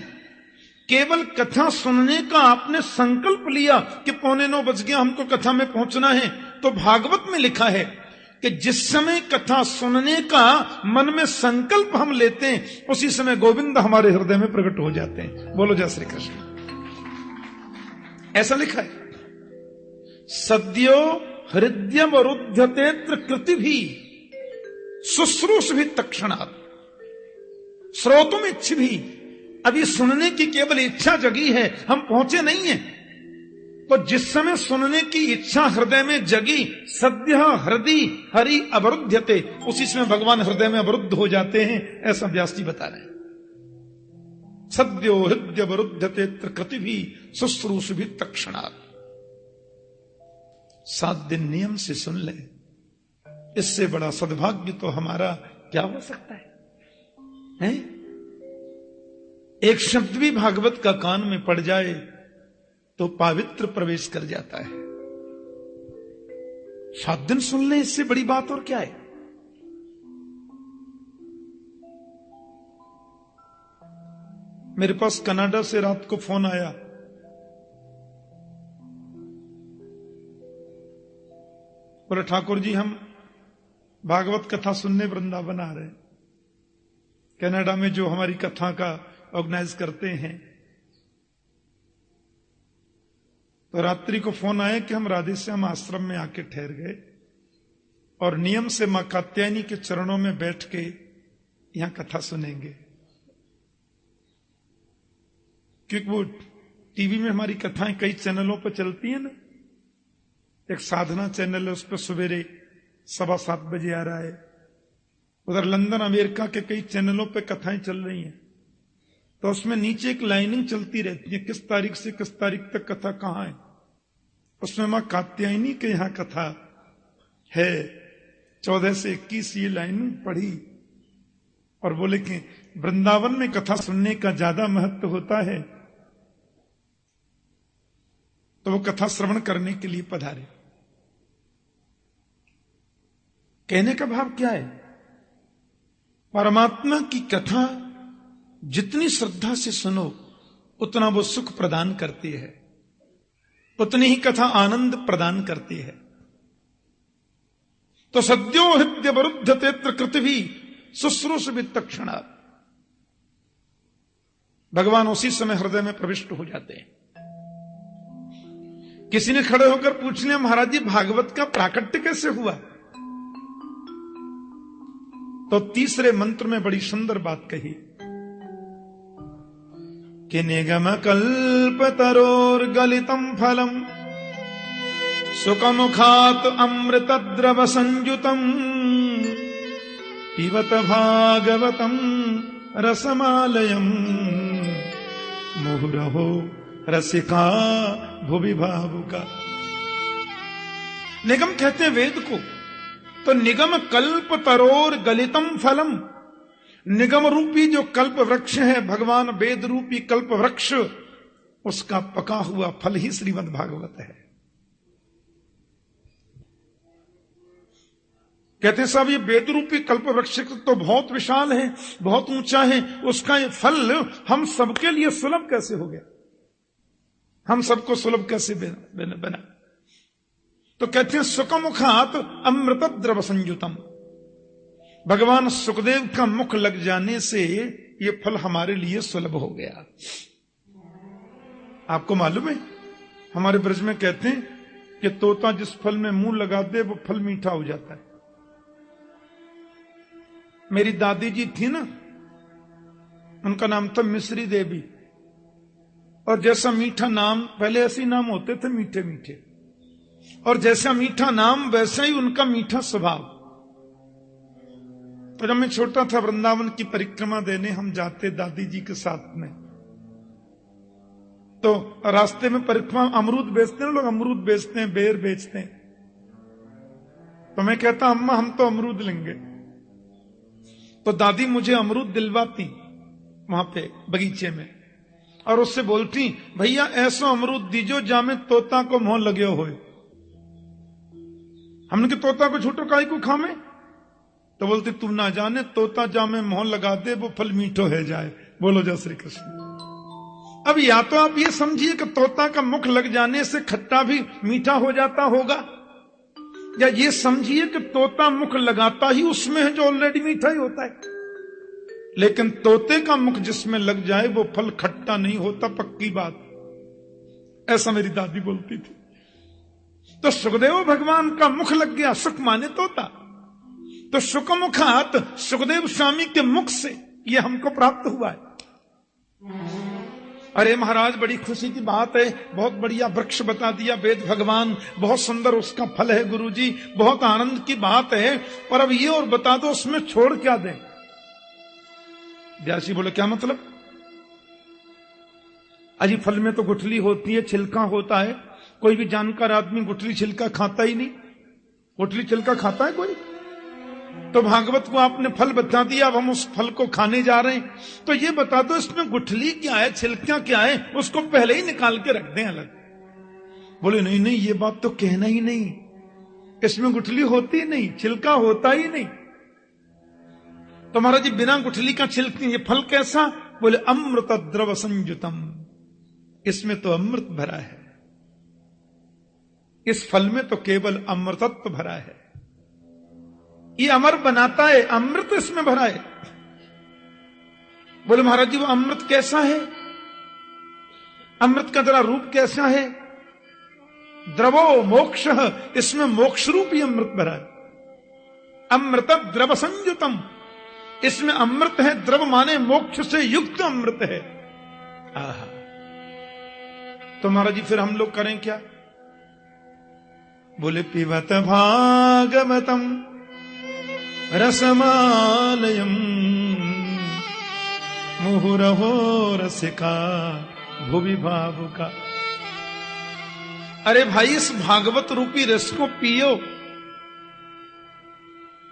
केवल कथा सुनने का आपने संकल्प लिया कि 8:45 बज गया, हमको कथा में पहुंचना है। तो भागवत में लिखा है कि जिस समय कथा सुनने का मन में संकल्प हम लेते हैं, उसी समय गोविंद हमारे हृदय में प्रकट हो जाते हैं। बोलो जय श्री कृष्ण। ऐसा लिखा है, सद्यो हृदयम रुध्यते कृति भी शुश्रूष भी तक्षणात्। श्रोतुम इच्छ भी, अभी सुनने की केवल इच्छा जगी है, हम पहुंचे नहीं है। तो जिस समय सुनने की इच्छा हृदय में जगी, सद्य हृदय हरि अवरुध्यते, उसी समय भगवान हृदय में अवरुद्ध हो जाते हैं। ऐसा व्यास जी बता रहे हैं। सद्यो हृदय अवरुध्यते कृति भी शुश्रूष भी तक्षणात्। 7 दिन नियम से सुन ले, इससे बड़ा सद्भाग्य तो हमारा क्या हो सकता है? हैं? एक शब्द भी भागवत का कान में पड़ जाए तो पवित्र प्रवेश कर जाता है। 7 दिन सुन ले, इससे बड़ी बात और क्या है? मेरे पास कनाडा से रात को फोन आया, बोले ठाकुर जी हम भागवत कथा सुनने वृंदावन आ रहे हैं। कनाडा में जो हमारी कथा का ऑर्गेनाइज करते हैं, तो रात्रि को फोन आया कि हम राधेश्याम आश्रम में आके ठहर गए, और नियम से मां कात्यायनी के चरणों में बैठ के यहां कथा सुनेंगे। क्योंकि वो टीवी में हमारी कथाएं कई चैनलों पर चलती हैं ना। एक साधना चैनल है, उस पर सवेरे 7:15 बजे आ रहा है। उधर लंदन अमेरिका के कई चैनलों पे कथाएं चल रही हैं, तो उसमें नीचे एक लाइनिंग चलती रहती है, किस तारीख से किस तारीख तक कथा कहां है। उसमें मां कात्यायनी के यहां कथा है 14 से 21। ये लाइनिंग पढ़ी और बोले कि वृंदावन में कथा सुनने का ज्यादा महत्व होता है, तो वो कथा श्रवण करने के लिए पधारे। कहने का भाव क्या है? परमात्मा की कथा जितनी श्रद्धा से सुनो उतना वो सुख प्रदान करती है, उतनी ही कथा आनंद प्रदान करती है। तो सद्यो हृदय वरुद्ध तेत्र कृतभी शुश्रूष वित्तक्षणा, भगवान उसी समय हृदय में प्रविष्ट हो जाते हैं। किसी ने खड़े होकर पूछ लिया, महाराज जी भागवत का प्राकट्य कैसे हुआ? तो तीसरे मंत्र में बड़ी सुंदर बात कही कि निगम कल्प तरोर गलितम फलम सुखमुखात अमृत द्रव संयुतम पिबत भागवतम रसमालयम मुहुरहो रसिका भुवि भावुका। निगम कहते हैं वेद को। तो निगम कल्प तरोर गलितम फलम, निगम रूपी जो कल्प वृक्ष है, भगवान वेद रूपी कल्प वृक्ष, उसका पका हुआ फल ही श्रीमद् भागवत है। कहते हैं साहब ये वेद रूपी कल्प वृक्ष तो बहुत विशाल है, बहुत ऊंचा है, उसका ये फल हम सबके लिए सुलभ कैसे हो गया? हम सबको सुलभ कैसे बना? तो कहते हैं सुखमुखात अमृत द्रव संयुतम, भगवान सुखदेव का मुख लग जाने से ये फल हमारे लिए सुलभ हो गया। आपको मालूम है हमारे ब्रज में कहते हैं कि तोता जिस फल में मुंह लगा दे वो फल मीठा हो जाता है। मेरी दादी जी थी ना, उनका नाम था मिश्री देवी, और जैसा मीठा नाम, पहले ऐसे नाम होते थे मीठे मीठे, और जैसा मीठा नाम वैसा ही उनका मीठा स्वभाव। तो जब मैं छोटा था वृंदावन की परिक्रमा देने हम जाते दादी जी के साथ में, तो रास्ते में परिक्रमा अमरूद बेचते हैं लोग, अमरूद बेचते हैं, बेर बेचते हैं। तो मैं कहता अम्मा हम तो अमरूद लेंगे। तो दादी मुझे अमरूद दिलवाती वहां पे बगीचे में, और उससे बोलती भैया ऐसा अमरूद दीजो जामे तोता को मोह लगे होए। हमने कि तोता को छोटो काई को खामे? तो बोलती तू ना जाने तोता जामे मोह लगा दे वो फल मीठो है जाए। बोलो जय श्री कृष्ण। अब या तो आप ये समझिए कि तोता का मुख लग जाने से खट्टा भी मीठा हो जाता होगा, या ये समझिए कि तोता मुख लगाता ही उसमें है जो ऑलरेडी मीठा ही होता है। लेकिन तोते का मुख जिसमें लग जाए वो फल खट्टा नहीं होता, पक्की बात। ऐसा मेरी दादी बोलती थी। तो सुखदेव भगवान का मुख लग गया, सुख माने तोता, तो सुखमुखात सुखदेव स्वामी के मुख से ये हमको प्राप्त हुआ है। अरे महाराज बड़ी खुशी की बात है, बहुत बढ़िया वृक्ष बता दिया वेद भगवान, बहुत सुंदर उसका फल है गुरुजी, बहुत आनंद की बात है, पर अब ये और बता दो उसमें छोड़ क्या दें? व्यासी बोले क्या मतलब? अजी फल में तो गुठली होती है, छिलका होता है, कोई भी जानकार आदमी गुठली छिलका खाता ही नहीं। गुठली छिलका खाता है कोई? तो भागवत को आपने फल बता दिया, अब हम उस फल को खाने जा रहे हैं, तो ये बता दो इसमें गुठली क्या है, छिलका क्या है, उसको पहले ही निकाल के रख दें अलग। बोले नहीं नहीं ये बात तो कहना ही नहीं, इसमें गुठली होती नहीं, छिलका होता ही नहीं। तो महाराज जी बिना गुठली का छिलके ये फल कैसा? बोले अमृत द्रव संयुतम, इसमें तो अमृत भरा है, इस फल में तो केवल अमृतत्व भरा है, ये अमर बनाता है, अमृत इसमें भरा है। बोले महाराज जी वो अमृत कैसा है? अमृत का जरा रूप कैसा है? द्रवो मोक्ष, इसमें मोक्ष रूपी अमृत भरा है। अमृत द्रव संयुतम, इसमें अमृत है, द्रव माने मोक्ष से युक्त अमृत है। आहा, तो महाराज जी फिर हम लोग करें क्या? बोले पिबत भागवतम रसमालयम मुहुरहो रसिका भुवि भावुका। अरे भाई, इस भागवत रूपी रस को पियो।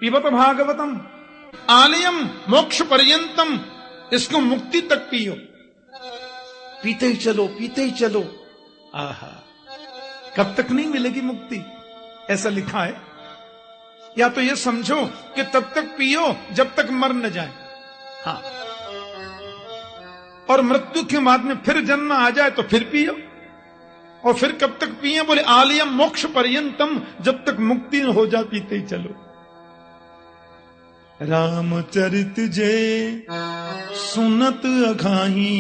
पिबत भागवतम आलयम मोक्ष पर्यंतम, इसको मुक्ति तक पियो। पीते ही चलो, पीते ही चलो। आहा, कब तक नहीं मिलेगी मुक्ति, ऐसा लिखा है। या तो ये समझो कि तब तक पियो जब तक मर न जाए, हाँ, और मृत्यु के बाद में फिर जन्म आ जाए तो फिर पियो। और फिर कब तक पिए? बोले आलयम मोक्ष पर्यंतम, जब तक मुक्ति न हो जाए पीते ही चलो। रामचरित जे सुनत अघाही,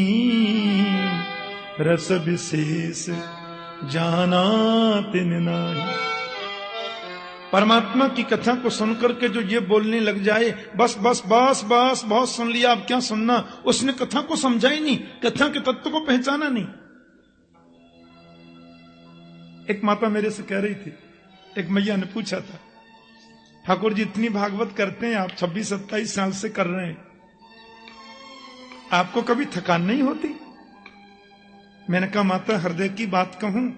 रस विशेष जाना तिन नाही। परमात्मा की कथा को सुनकर के जो ये बोलने लग जाए, बस बस बस बस बहुत सुन लिया, अब क्या सुनना, उसने कथा को समझा ही नहीं, कथा के तत्व को पहचाना नहीं। एक माता मेरे से कह रही थी, एक मैया ने पूछा था, ठाकुर जी इतनी भागवत करते हैं, आप 26-27 साल से कर रहे हैं, आपको कभी थकान नहीं होती? मैंने कहा माता, हृदय की बात कहूं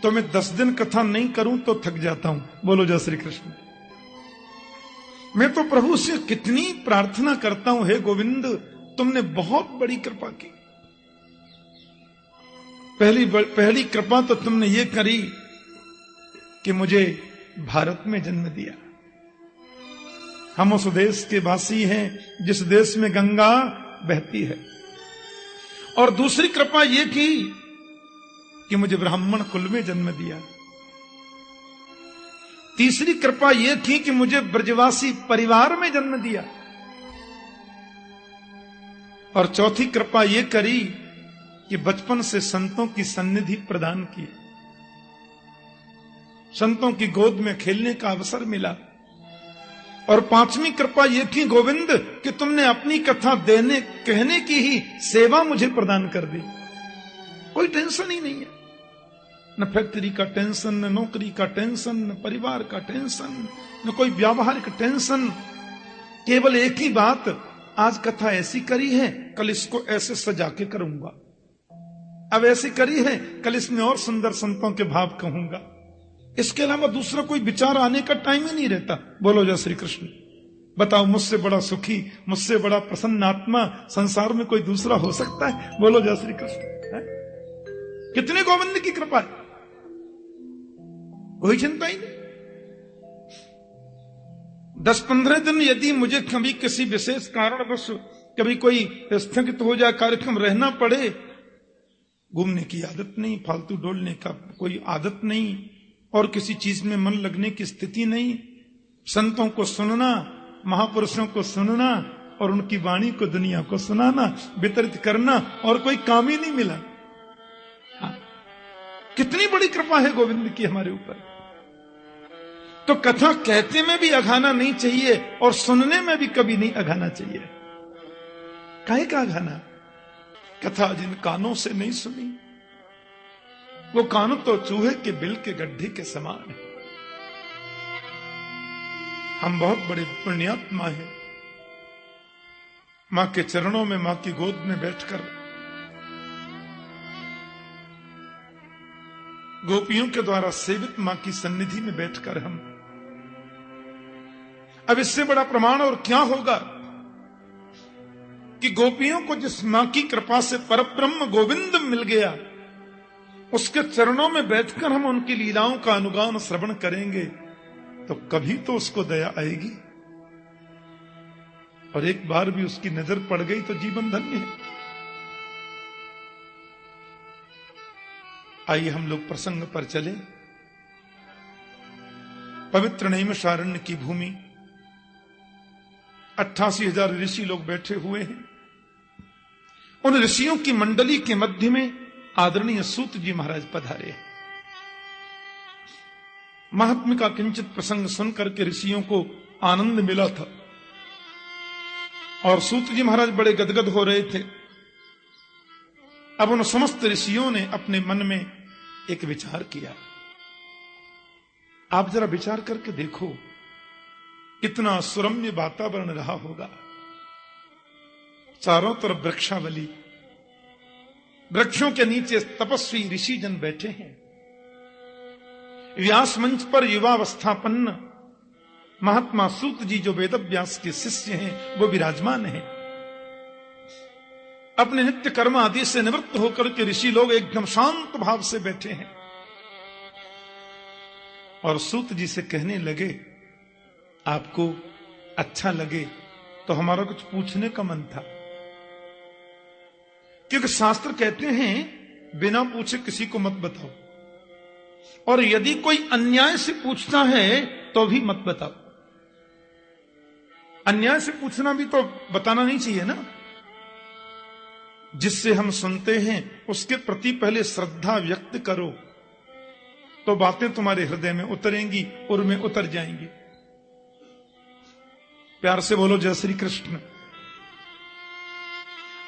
तो मैं 10 दिन कथा नहीं करूं तो थक जाता हूं। बोलो जय श्री कृष्ण। मैं तो प्रभु से कितनी प्रार्थना करता हूं, हे गोविंद तुमने बहुत बड़ी कृपा की। पहली कृपा तो तुमने ये करी कि मुझे भारत में जन्म दिया। हम उस देश के वासी हैं जिस देश में गंगा बहती है। और दूसरी कृपा ये की कि मुझे ब्राह्मण कुल में जन्म दिया। तीसरी कृपा यह थी कि मुझे ब्रजवासी परिवार में जन्म दिया। और चौथी कृपा यह करी कि बचपन से संतों की सन्निधि प्रदान की, संतों की गोद में खेलने का अवसर मिला। और पांचवी कृपा यह थी गोविंद कि तुमने अपनी कथा देने कहने की ही सेवा मुझे प्रदान कर दी। कोई टेंशन ही नहीं है, न फैक्ट्री का टेंशन, न नौकरी का टेंशन, न परिवार का टेंशन, न कोई व्यावहारिक टेंशन। केवल एक ही बात, आज कथा ऐसी करी है, कल इसको ऐसे सजा के करूंगा। अब ऐसी करी है, कल इसमें और सुंदर संतों के भाव कहूंगा। इसके अलावा दूसरा कोई विचार आने का टाइम ही नहीं रहता। बोलो जय श्री कृष्ण। बताओ, मुझसे बड़ा सुखी, मुझसे बड़ा प्रसन्न आत्मा संसार में कोई दूसरा हो सकता है? बोलो जय श्री कृष्ण। कितने गोविंद की कृपा है, कोई चिंता ही नहीं। 10-15 दिन यदि मुझे कभी किसी विशेष कारणवश कभी कोई स्थगित हो जाए, कार्यक्रम रहना पड़े, घूमने की आदत नहीं, फालतू डोलने का कोई आदत नहीं, और किसी चीज में मन लगने की स्थिति नहीं। संतों को सुनना, महापुरुषों को सुनना और उनकी वाणी को दुनिया को सुनाना, वितरित करना, और कोई काम ही नहीं मिला। हाँ, कितनी बड़ी कृपा है गोविंद की हमारे ऊपर। तो कथा कहते में भी अघाना नहीं चाहिए और सुनने में भी कभी नहीं अघाना चाहिए। काहे का अघाना? कथा जिन कानों से नहीं सुनी, वो कान तो चूहे के बिल के गड्ढे के समान है। हम बहुत बड़े पुण्यात्मा हैं, मां के चरणों में, मां की गोद में बैठकर गोपियों के द्वारा सेवित मां की सन्निधि में बैठकर हम, अब इससे बड़ा प्रमाण और क्या होगा कि गोपियों को जिस मां की कृपा से परब्रह्म गोविंद मिल गया, उसके चरणों में बैठकर हम उनकी लीलाओं का अनुगान श्रवण करेंगे तो कभी तो उसको दया आएगी। और एक बार भी उसकी नजर पड़ गई तो जीवन धन्य है। आइए हम लोग प्रसंग पर चले। पवित्र नैमिषारण्य की भूमि, 88,000 ऋषि लोग बैठे हुए हैं। उन ऋषियों की मंडली के मध्य में आदरणीय सूत जी महाराज पधारे। महात्म्य का किंचित प्रसंग सुनकर के ऋषियों को आनंद मिला था और सूत जी महाराज बड़े गदगद हो रहे थे। अब उन समस्त ऋषियों ने अपने मन में एक विचार किया। आप जरा विचार करके देखो कितना सुरम्य वातावरण रहा होगा। चारों तरफ वृक्षावली, वृक्षों के नीचे तपस्वी ऋषि जन बैठे हैं। व्यास मंच पर युवावस्थापन्न महात्मा सूत जी जो वेद व्यास के शिष्य हैं वो विराजमान हैं। अपने नित्य कर्म आदि से निवृत्त होकर के ऋषि लोग एकदम शांत भाव से बैठे हैं और सूत जी से कहने लगे, आपको अच्छा लगे तो हमारा कुछ पूछने का मन था, क्योंकि शास्त्र कहते हैं बिना पूछे किसी को मत बताओ, और यदि कोई अन्याय से पूछता है तो भी मत बताओ। अन्याय से पूछना भी तो बताना नहीं चाहिए ना। जिससे हम सुनते हैं उसके प्रति पहले श्रद्धा व्यक्त करो तो बातें तुम्हारे हृदय में उतरेंगी और में उतर जाएंगी। प्यार से बोलो जय श्री कृष्ण।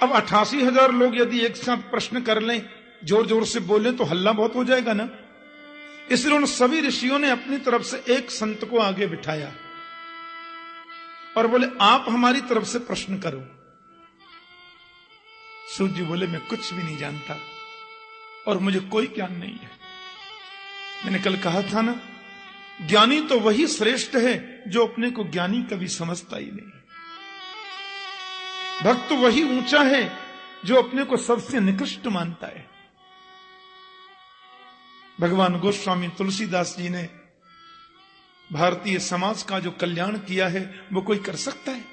अब 88,000 लोग यदि एक साथ प्रश्न कर लें, जोर जोर से बोले तो हल्ला बहुत हो जाएगा ना। इसलिए उन सभी ऋषियों ने अपनी तरफ से एक संत को आगे बिठाया और बोले, आप हमारी तरफ से प्रश्न करो। सूत जी बोले, मैं कुछ भी नहीं जानता और मुझे कोई ज्ञान नहीं है। मैंने कल कहा था ना, ज्ञानी तो वही श्रेष्ठ है जो अपने को ज्ञानी कभी समझता ही नहीं। भक्त वही ऊंचा है जो अपने को सबसे निकृष्ट मानता है। भगवान गोस्वामी तुलसीदास जी ने भारतीय समाज का जो कल्याण किया है वो कोई कर सकता है?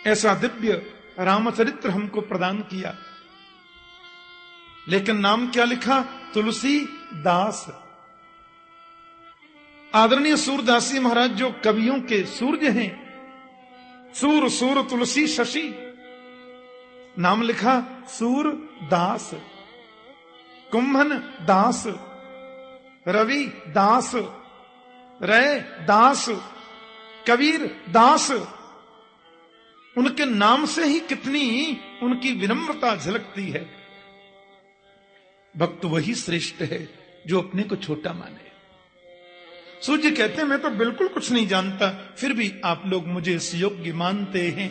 ऐसा दिव्य रामचरित्र हमको प्रदान किया, लेकिन नाम क्या लिखा? तुलसी दास। आदरणीय सूरदासी महाराज जो कवियों के सूर्य हैं, सूर सूर तुलसी शशि, नाम लिखा सूरदास। कुंभन दास, रवि दास, रे दास, कबीर दास। उनके नाम से ही कितनी उनकी विनम्रता झलकती है। भक्त वही श्रेष्ठ है जो अपने को छोटा माने। सूर्य कहते हैं, मैं तो बिल्कुल कुछ नहीं जानता, फिर भी आप लोग मुझे इस योग्य मानते हैं,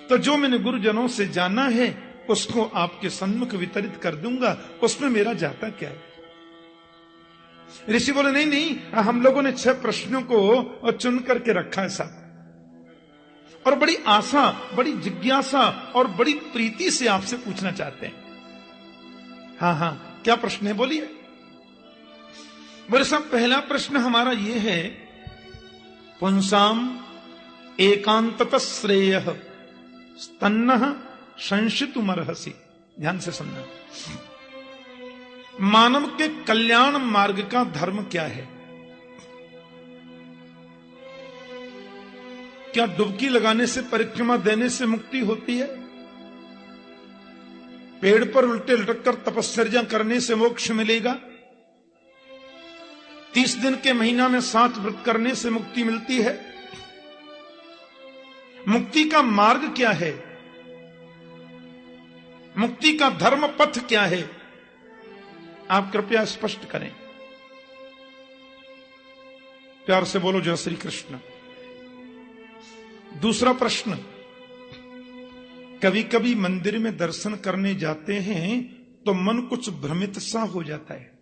तो जो मैंने गुरुजनों से जाना है उसको आपके सम्मुख वितरित कर दूंगा, उसमें मेरा जाता क्या है? ऋषि बोले, नहीं नहीं, हम लोगों ने 6 प्रश्नों को चुन करके रखा है साहब, और बड़ी आशा, बड़ी जिज्ञासा और बड़ी प्रीति से आपसे पूछना चाहते हैं। हाँ हाँ, क्या प्रश्न है बोलिए। बोले साहब, पहला प्रश्न हमारा ये है, पुंसाम एकांततः श्रेयः स्तन्नः संशितुमर्हसि। ध्यान से सुनना। मानव के कल्याण मार्ग का धर्म क्या है? क्या डुबकी लगाने से, परिक्रमा देने से मुक्ति होती है? पेड़ पर उल्टे लटक कर तपस्या करने से मोक्ष मिलेगा? 30 दिन के महीना में 7 व्रत करने से मुक्ति मिलती है? मुक्ति का मार्ग क्या है? मुक्ति का धर्म पथ क्या है? आप कृपया स्पष्ट करें। प्यार से बोलो जय श्री कृष्ण। दूसरा प्रश्न, कभी कभी मंदिर में दर्शन करने जाते हैं तो मन कुछ भ्रमित सा हो जाता है।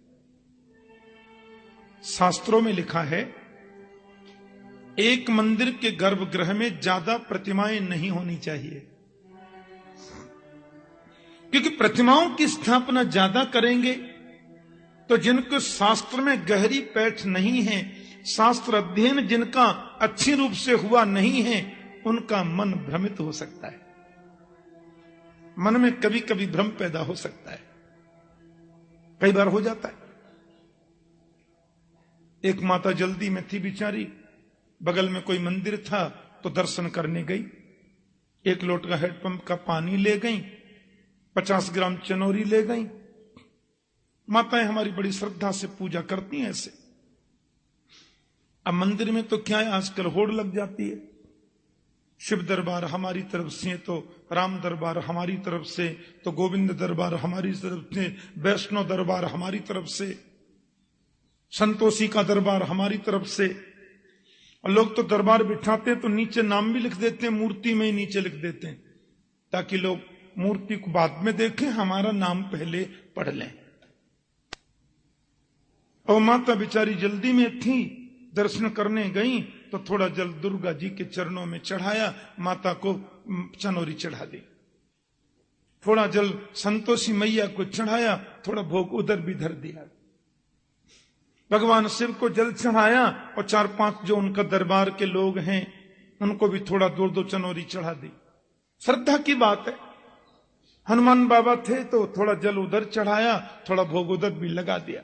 शास्त्रों में लिखा है, एक मंदिर के गर्भगृह में ज्यादा प्रतिमाएं नहीं होनी चाहिए, क्योंकि प्रतिमाओं की स्थापना ज्यादा करेंगे तो जिनको शास्त्र में गहरी पैठ नहीं है, शास्त्र अध्ययन जिनका अच्छी रूप से हुआ नहीं है, उनका मन भ्रमित हो सकता है। मन में कभी कभी भ्रम पैदा हो सकता है, कई बार हो जाता है। एक माता जल्दी में थी बेचारी, बगल में कोई मंदिर था तो दर्शन करने गई। 1 लोट का हैंडपंप का पानी ले गई, 50 ग्राम चनौरी ले गई। माताएं हमारी बड़ी श्रद्धा से पूजा करती हैं ऐसे। अब मंदिर में तो क्या है, आजकल होड़ लग जाती है, शिव दरबार हमारी तरफ से, तो राम दरबार हमारी तरफ से, तो गोविंद दरबार हमारी तरफ से, वैष्णो दरबार हमारी तरफ से, संतोषी का दरबार हमारी तरफ से। और लोग तो दरबार बिठाते हैं तो नीचे नाम भी लिख देते हैं, मूर्ति में ही नीचे लिख देते हैं, ताकि लोग मूर्ति को बाद में देखें, हमारा नाम पहले पढ़ लें। और माता बेचारी जल्दी में थी, दर्शन करने गई तो थोड़ा जल दुर्गा जी के चरणों में चढ़ाया, माता को चनोरी चढ़ा दी। थोड़ा जल संतोषी मैया को चढ़ाया, थोड़ा भोग उधर भी धर दिया। भगवान शिव को जल चढ़ाया और 4-5 जो उनका दरबार के लोग हैं उनको भी थोड़ा 2-2 चनोरी चढ़ा दी। श्रद्धा की बात है। हनुमान बाबा थे तो थोड़ा जल उधर चढ़ाया, थोड़ा भोग उधर भी लगा दिया।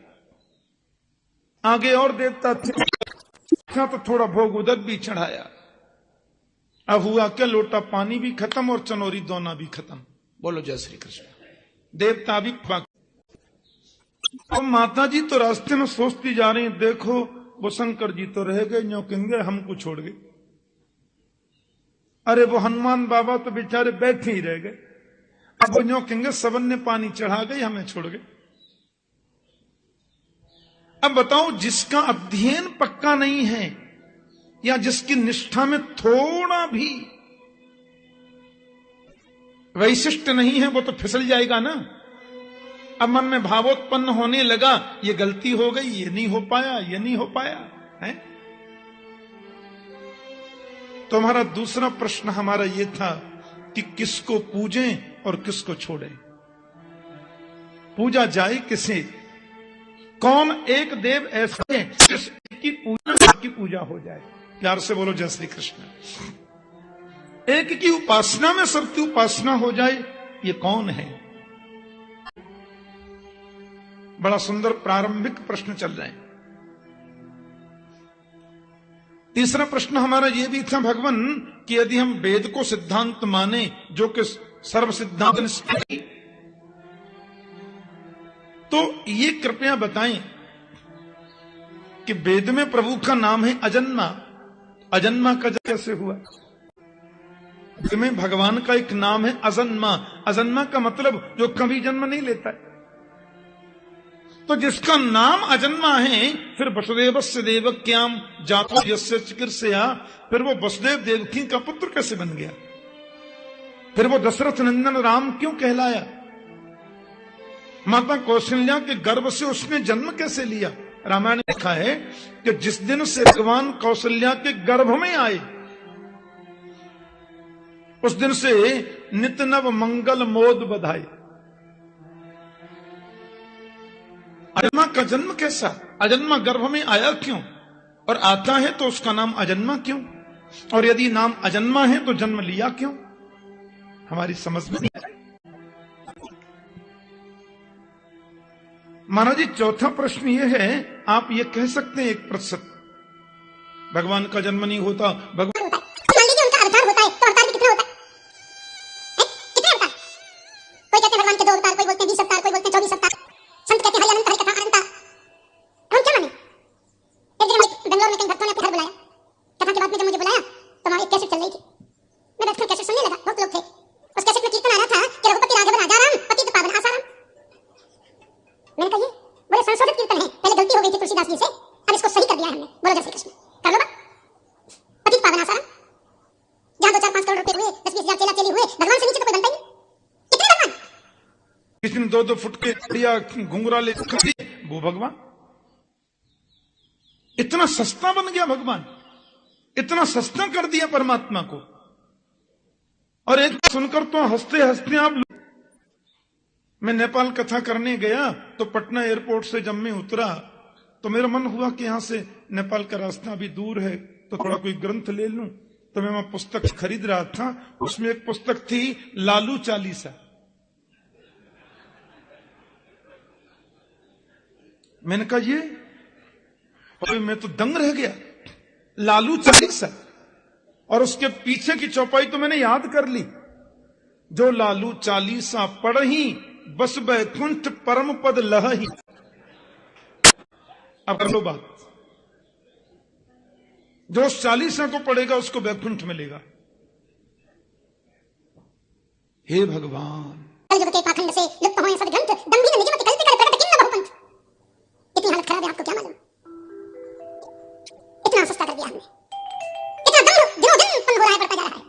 आगे और देवता थे तो थोड़ा भोग उधर भी चढ़ाया। अब हुआ क्या, लोटा पानी भी खत्म और चनोरी दोना भी खत्म। बोलो जय श्री कृष्ण। देवता भी और माता जी तो रास्ते में सोचती जा रही, देखो वो शंकर जी तो रह गए, न्यों कहेंगे हमको छोड़ गए। अरे वो हनुमान बाबा तो बेचारे बैठे ही रह गए, अब वो न्यों कहेंगे सबन ने पानी चढ़ा गई, हमें छोड़ गए। अब बताओ, जिसका अध्ययन पक्का नहीं है या जिसकी निष्ठा में थोड़ा भी वैशिष्ट नहीं है, वो तो फिसल जाएगा ना। अब मन में भावोत्पन्न होने लगा, ये गलती हो गई, ये नहीं हो पाया, ये नहीं हो पाया है। तो हमारा दूसरा प्रश्न हमारा ये था कि किसको पूजें और किसको छोड़ें, पूजा जाए किसे, कौन एक देव ऐसा है जिसकी पूजा हो जाए। प्यार से बोलो जय श्री कृष्ण। एक की उपासना में सबकी उपासना हो जाए, ये कौन है। बड़ा सुंदर प्रारंभिक प्रश्न चल रहे हैं। तीसरा प्रश्न हमारा यह भी था भगवान कि यदि हम वेद को सिद्धांत माने जो कि सर्व सिद्धांत निष्ठ, तो ये कृपया बताएं कि वेद में प्रभु का नाम है अजन्मा, अजन्मा का कैसे हुआ। में भगवान का एक नाम है अजन्मा, अजन्मा का मतलब जो कभी जन्म नहीं लेता है। तो जिसका नाम अजन्मा है, फिर वसुदेवस्य देवक्याम जातो यस्य चिकीर्षया, फिर वो वसुदेव देवकी का पुत्र कैसे बन गया, फिर वो दशरथ नंदन राम क्यों कहलाया, माता कौशल्या के गर्भ से उसने जन्म कैसे लिया। रामायण में लिखा है कि जिस दिन से भगवान कौशल्या के गर्भ में आए, उस दिन से नित नव मंगल मोद बधाई। अजन्मा का जन्म कैसा, अजन्मा गर्भ में आया क्यों, और आता है तो उसका नाम अजन्मा क्यों, और यदि नाम अजन्मा है तो जन्म लिया क्यों, हमारी समझ में नहीं आई। महाराज जी चौथा प्रश्न यह है, आप ये कह सकते हैं 1% भगवान का जन्म नहीं होता, भगवान उनका अवतार होता है, तो अवतार भी कितना होता है? कितने अवतार? कोई कहते हैं भगवान के 2 अवतार, कोई बोलते हैं 20 अवतार, कोई बोलते हैं 24 अवतार, संत कहते हैं हरि अनंत, हरि कथा अनंता। हम क्या माने? एक दिन बेंगलोर में कहीं भक्तों ने अपने घर बुलाया, कथा के बाद में जब मुझे बुलाया तो वहां एक कैसेट चल रही थी। मैं बैठकर कैसेट सुनने लगा, बहुत लोग थे। उस कैसेट में कीर्तन आ रहा था कि रघुपति राघव राजाराम पतित पावन आसाराम। मैंने कहा ये बड़े संशोधित कीर्तन है, पहले गलती हो गई थी तुलसीदास जी से, अब इसको सही कर दिया है हमने। बोलो जय श्री कृष्ण। कर लो बात, पतित पावन आसाराम, जहां 2-4-5 करोड़ रुपए हुए, 10-20 हजार चेला चेली हुए, भगवान से नीचे तो कोई बनता ही नहीं। कितने भगवान? किसी ने 2-2 फुट के बढ़िया घुंघरा ले वो भगवान। इतना सस्ता बन गया भगवान, इतना सस्ता कर दिया परमात्मा को। और एक सुनकर तो हंसते हंसते आप। मैं नेपाल कथा करने गया तो पटना एयरपोर्ट से जब मैं उतरा तो मेरा मन हुआ कि यहां से नेपाल का रास्ता भी दूर है तो थोड़ा कोई ग्रंथ ले लूं। तो मैं वहां पुस्तक खरीद रहा था, उसमें एक पुस्तक थी लालू चालीसा। मैंने कहा ये, और मैं तो दंग रह गया, लालू चालीसा। और उसके पीछे की चौपाई तो मैंने याद कर ली, जो लालू चालीसा पढ़ही बस बैकुंठ परम पद लहही। अब कर लो बात, जो 40 को पढ़ेगा उसको वैकुंठ मिलेगा। हे भगवान, कलयुग के पाखंड से लुप्त होए सब ग्रंथ, दंभी न निजमत कल्पि कर प्रकट किन्न बहुपंथ। इतनी हालत खराब है, आपको क्या मालूम? इतना सस्ता कर दिया हमने, इतना दम दिनों दिन उत्पन्न हो रहा है, बढ़ता जा रहा है।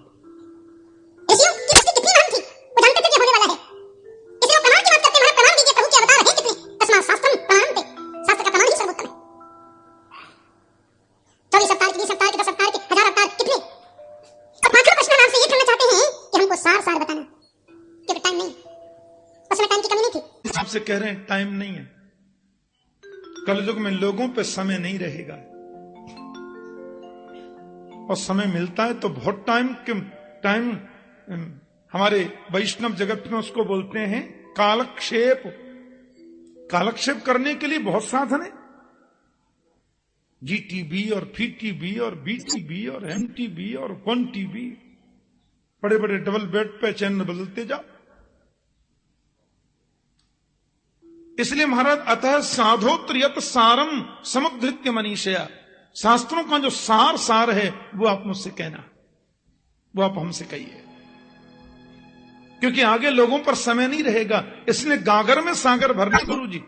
ऋषियों की दृष्टि कितनी महान थी, वो जानते थे कि होने वाला है, इसलिए वो प्रमाण की बात करते हैं। प्रमाण दीजिए, प्रभु के अवतार हैं कितने, तस्मात् शास्त्रम प्रमाणन्ते, शास्त्र का प्रमाण ही सर्वोत्तम है। 24 अवतार, 20 अवतार, 10 अवतार, 1000 अवतार कितने? अब पांचवा प्रश्न हम आपसे ये करना चाहते हैं कि हमको सार सार बताना, क्योंकि टाइम नहीं, उस समय टाइम की कमी नहीं थी। आपसे कह रहे हैं टाइम नहीं है। कलयुग में लोगों पे समय नहीं रहेगा, और समय मिलता है तो बहुत टाइम हमारे वैष्णव जगत में उसको बोलते हैं कालक्षेप। कालक्षेप करने के लिए बहुत साधन है, GTB और PTB और BTB और MTB और 1TB, बड़े बड़े डबल बेड पे चैनल बदलते जाओ। इसलिए महाराज अतः साधोत्रयत सारम समुद्धृत्य मनीषया, शास्त्रों का जो सार है वो आप मुझसे कहना, वो आप हमसे कहिए, क्योंकि आगे लोगों पर समय नहीं रहेगा। इसलिए गागर में सागर भरने गुरु जी।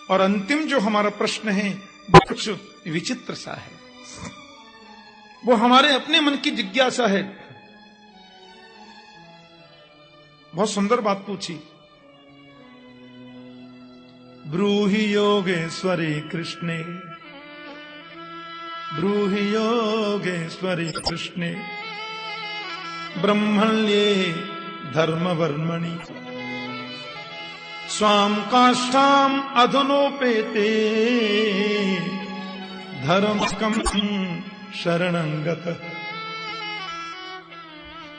और अंतिम जो हमारा प्रश्न है वो कुछ विचित्र सा है, वो हमारे अपने मन की जिज्ञासा है। बहुत सुंदर बात पूछी। ब्रूहि योगेश्वरी कृष्णे, ब्रूहि योगेश्वरी कृष्णे, ब्रह्मण्ये धर्मवर्मणि, स्वाम काष्ठाम अधुनोपेते, धर्मकम शरणंगत।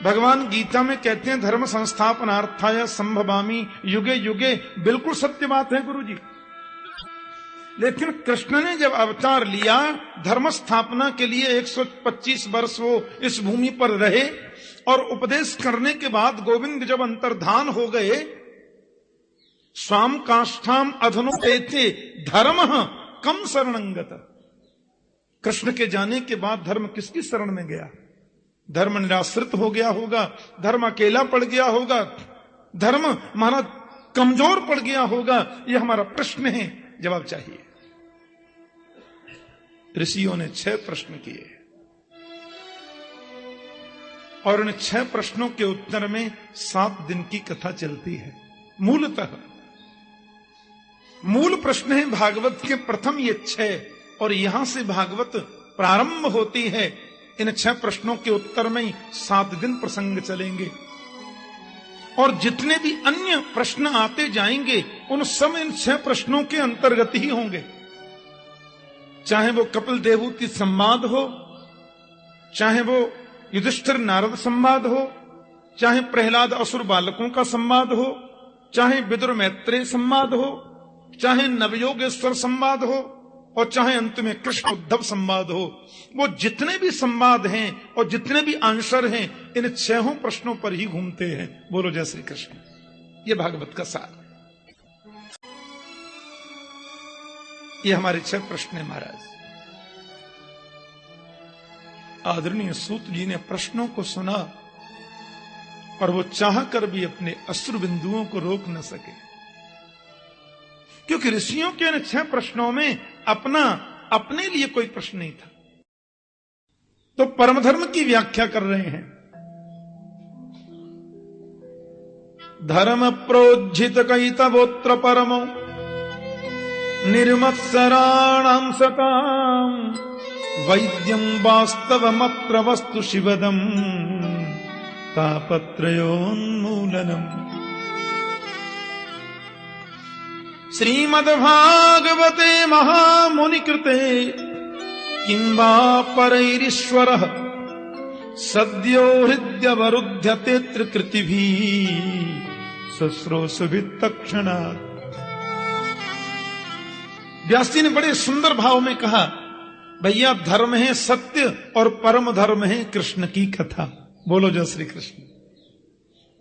भगवान गीता में कहते हैं धर्म संस्थापनार्थाय संभवामि युगे युगे। बिल्कुल सत्य बात है गुरु जी। लेकिन कृष्ण ने जब अवतार लिया, धर्म स्थापना के लिए 125 वर्ष वो इस भूमि पर रहे, और उपदेश करने के बाद गोविंद जब अंतर्धान हो गए, स्वाम काष्ठाम अधनुपेते धर्म कम शरणंगत। कृष्ण के जाने के बाद धर्म किसकी शरण में गया? धर्म निराश्रित हो गया होगा, धर्म अकेला पड़ गया होगा, धर्म हमारा कमजोर पड़ गया होगा। यह हमारा प्रश्न है, जवाब चाहिए। ऋषियों ने 6 प्रश्न किए, और इन 6 प्रश्नों के उत्तर में 7 दिन की कथा चलती है। मूलतः मूल प्रश्न है भागवत के प्रथम ये 6, और यहां से भागवत प्रारंभ होती है। इन 6 प्रश्नों के उत्तर में 7 दिन प्रसंग चलेंगे, और जितने भी अन्य प्रश्न आते जाएंगे उन सब इन 6 प्रश्नों के अंतर्गत ही होंगे। चाहे वो कपिल देवहूति संवाद हो, चाहे वो युधिष्ठिर नारद संवाद हो, चाहे प्रहलाद असुर बालकों का संवाद हो, चाहे विदुर मैत्रेय संवाद हो, चाहे नवयोगेश्वर संवाद हो, और चाहे अंत में कृष्ण उद्धव संवाद हो। वो जितने भी संवाद हैं और जितने भी आंसर हैं, इन 6 प्रश्नों पर ही घूमते हैं। बोलो जय श्री कृष्ण। ये भागवत का सार है। ये हमारे 6 प्रश्न है महाराज। आदरणीय सूत जी ने प्रश्नों को सुना, और वो चाहकर भी अपने अश्रु बिंदुओं को रोक न सके, क्योंकि ऋषियों के इन 6 प्रश्नों में अपने लिए कोई प्रश्न नहीं था। तो परम धर्म की व्याख्या कर रहे हैं। धर्म प्रोज्झित कैतवोत्र परमो निर्मत्सराणां सतां वैद्यं वास्तवमत्र वस्तु शिवदं तापत्रयोन्मूलनम्। श्रीमद्भागवते महामुनिकृते किं वा परैरीश्वरः सद्यो हृद्यवरुध्यते त्रिकृतिभिः शुश्रूषुभित्तक्षणात्। व्यास जी ने बड़े सुंदर भाव में कहा, भैया धर्म है सत्य और परम धर्म है कृष्ण की कथा। बोलो जय श्री कृष्ण।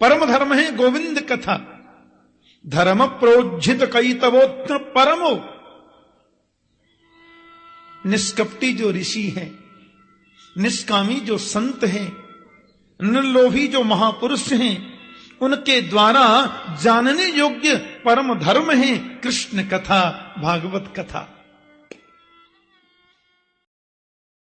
परम धर्म है गोविंद कथा। धर्म प्रोज्झित कैतवोत्र परमो। निष्कपटी जो ऋषि हैं, निष्कामी जो संत हैं, निर्लोभी जो महापुरुष हैं, उनके द्वारा जानने योग्य परम धर्म है कृष्ण कथा, भागवत कथा।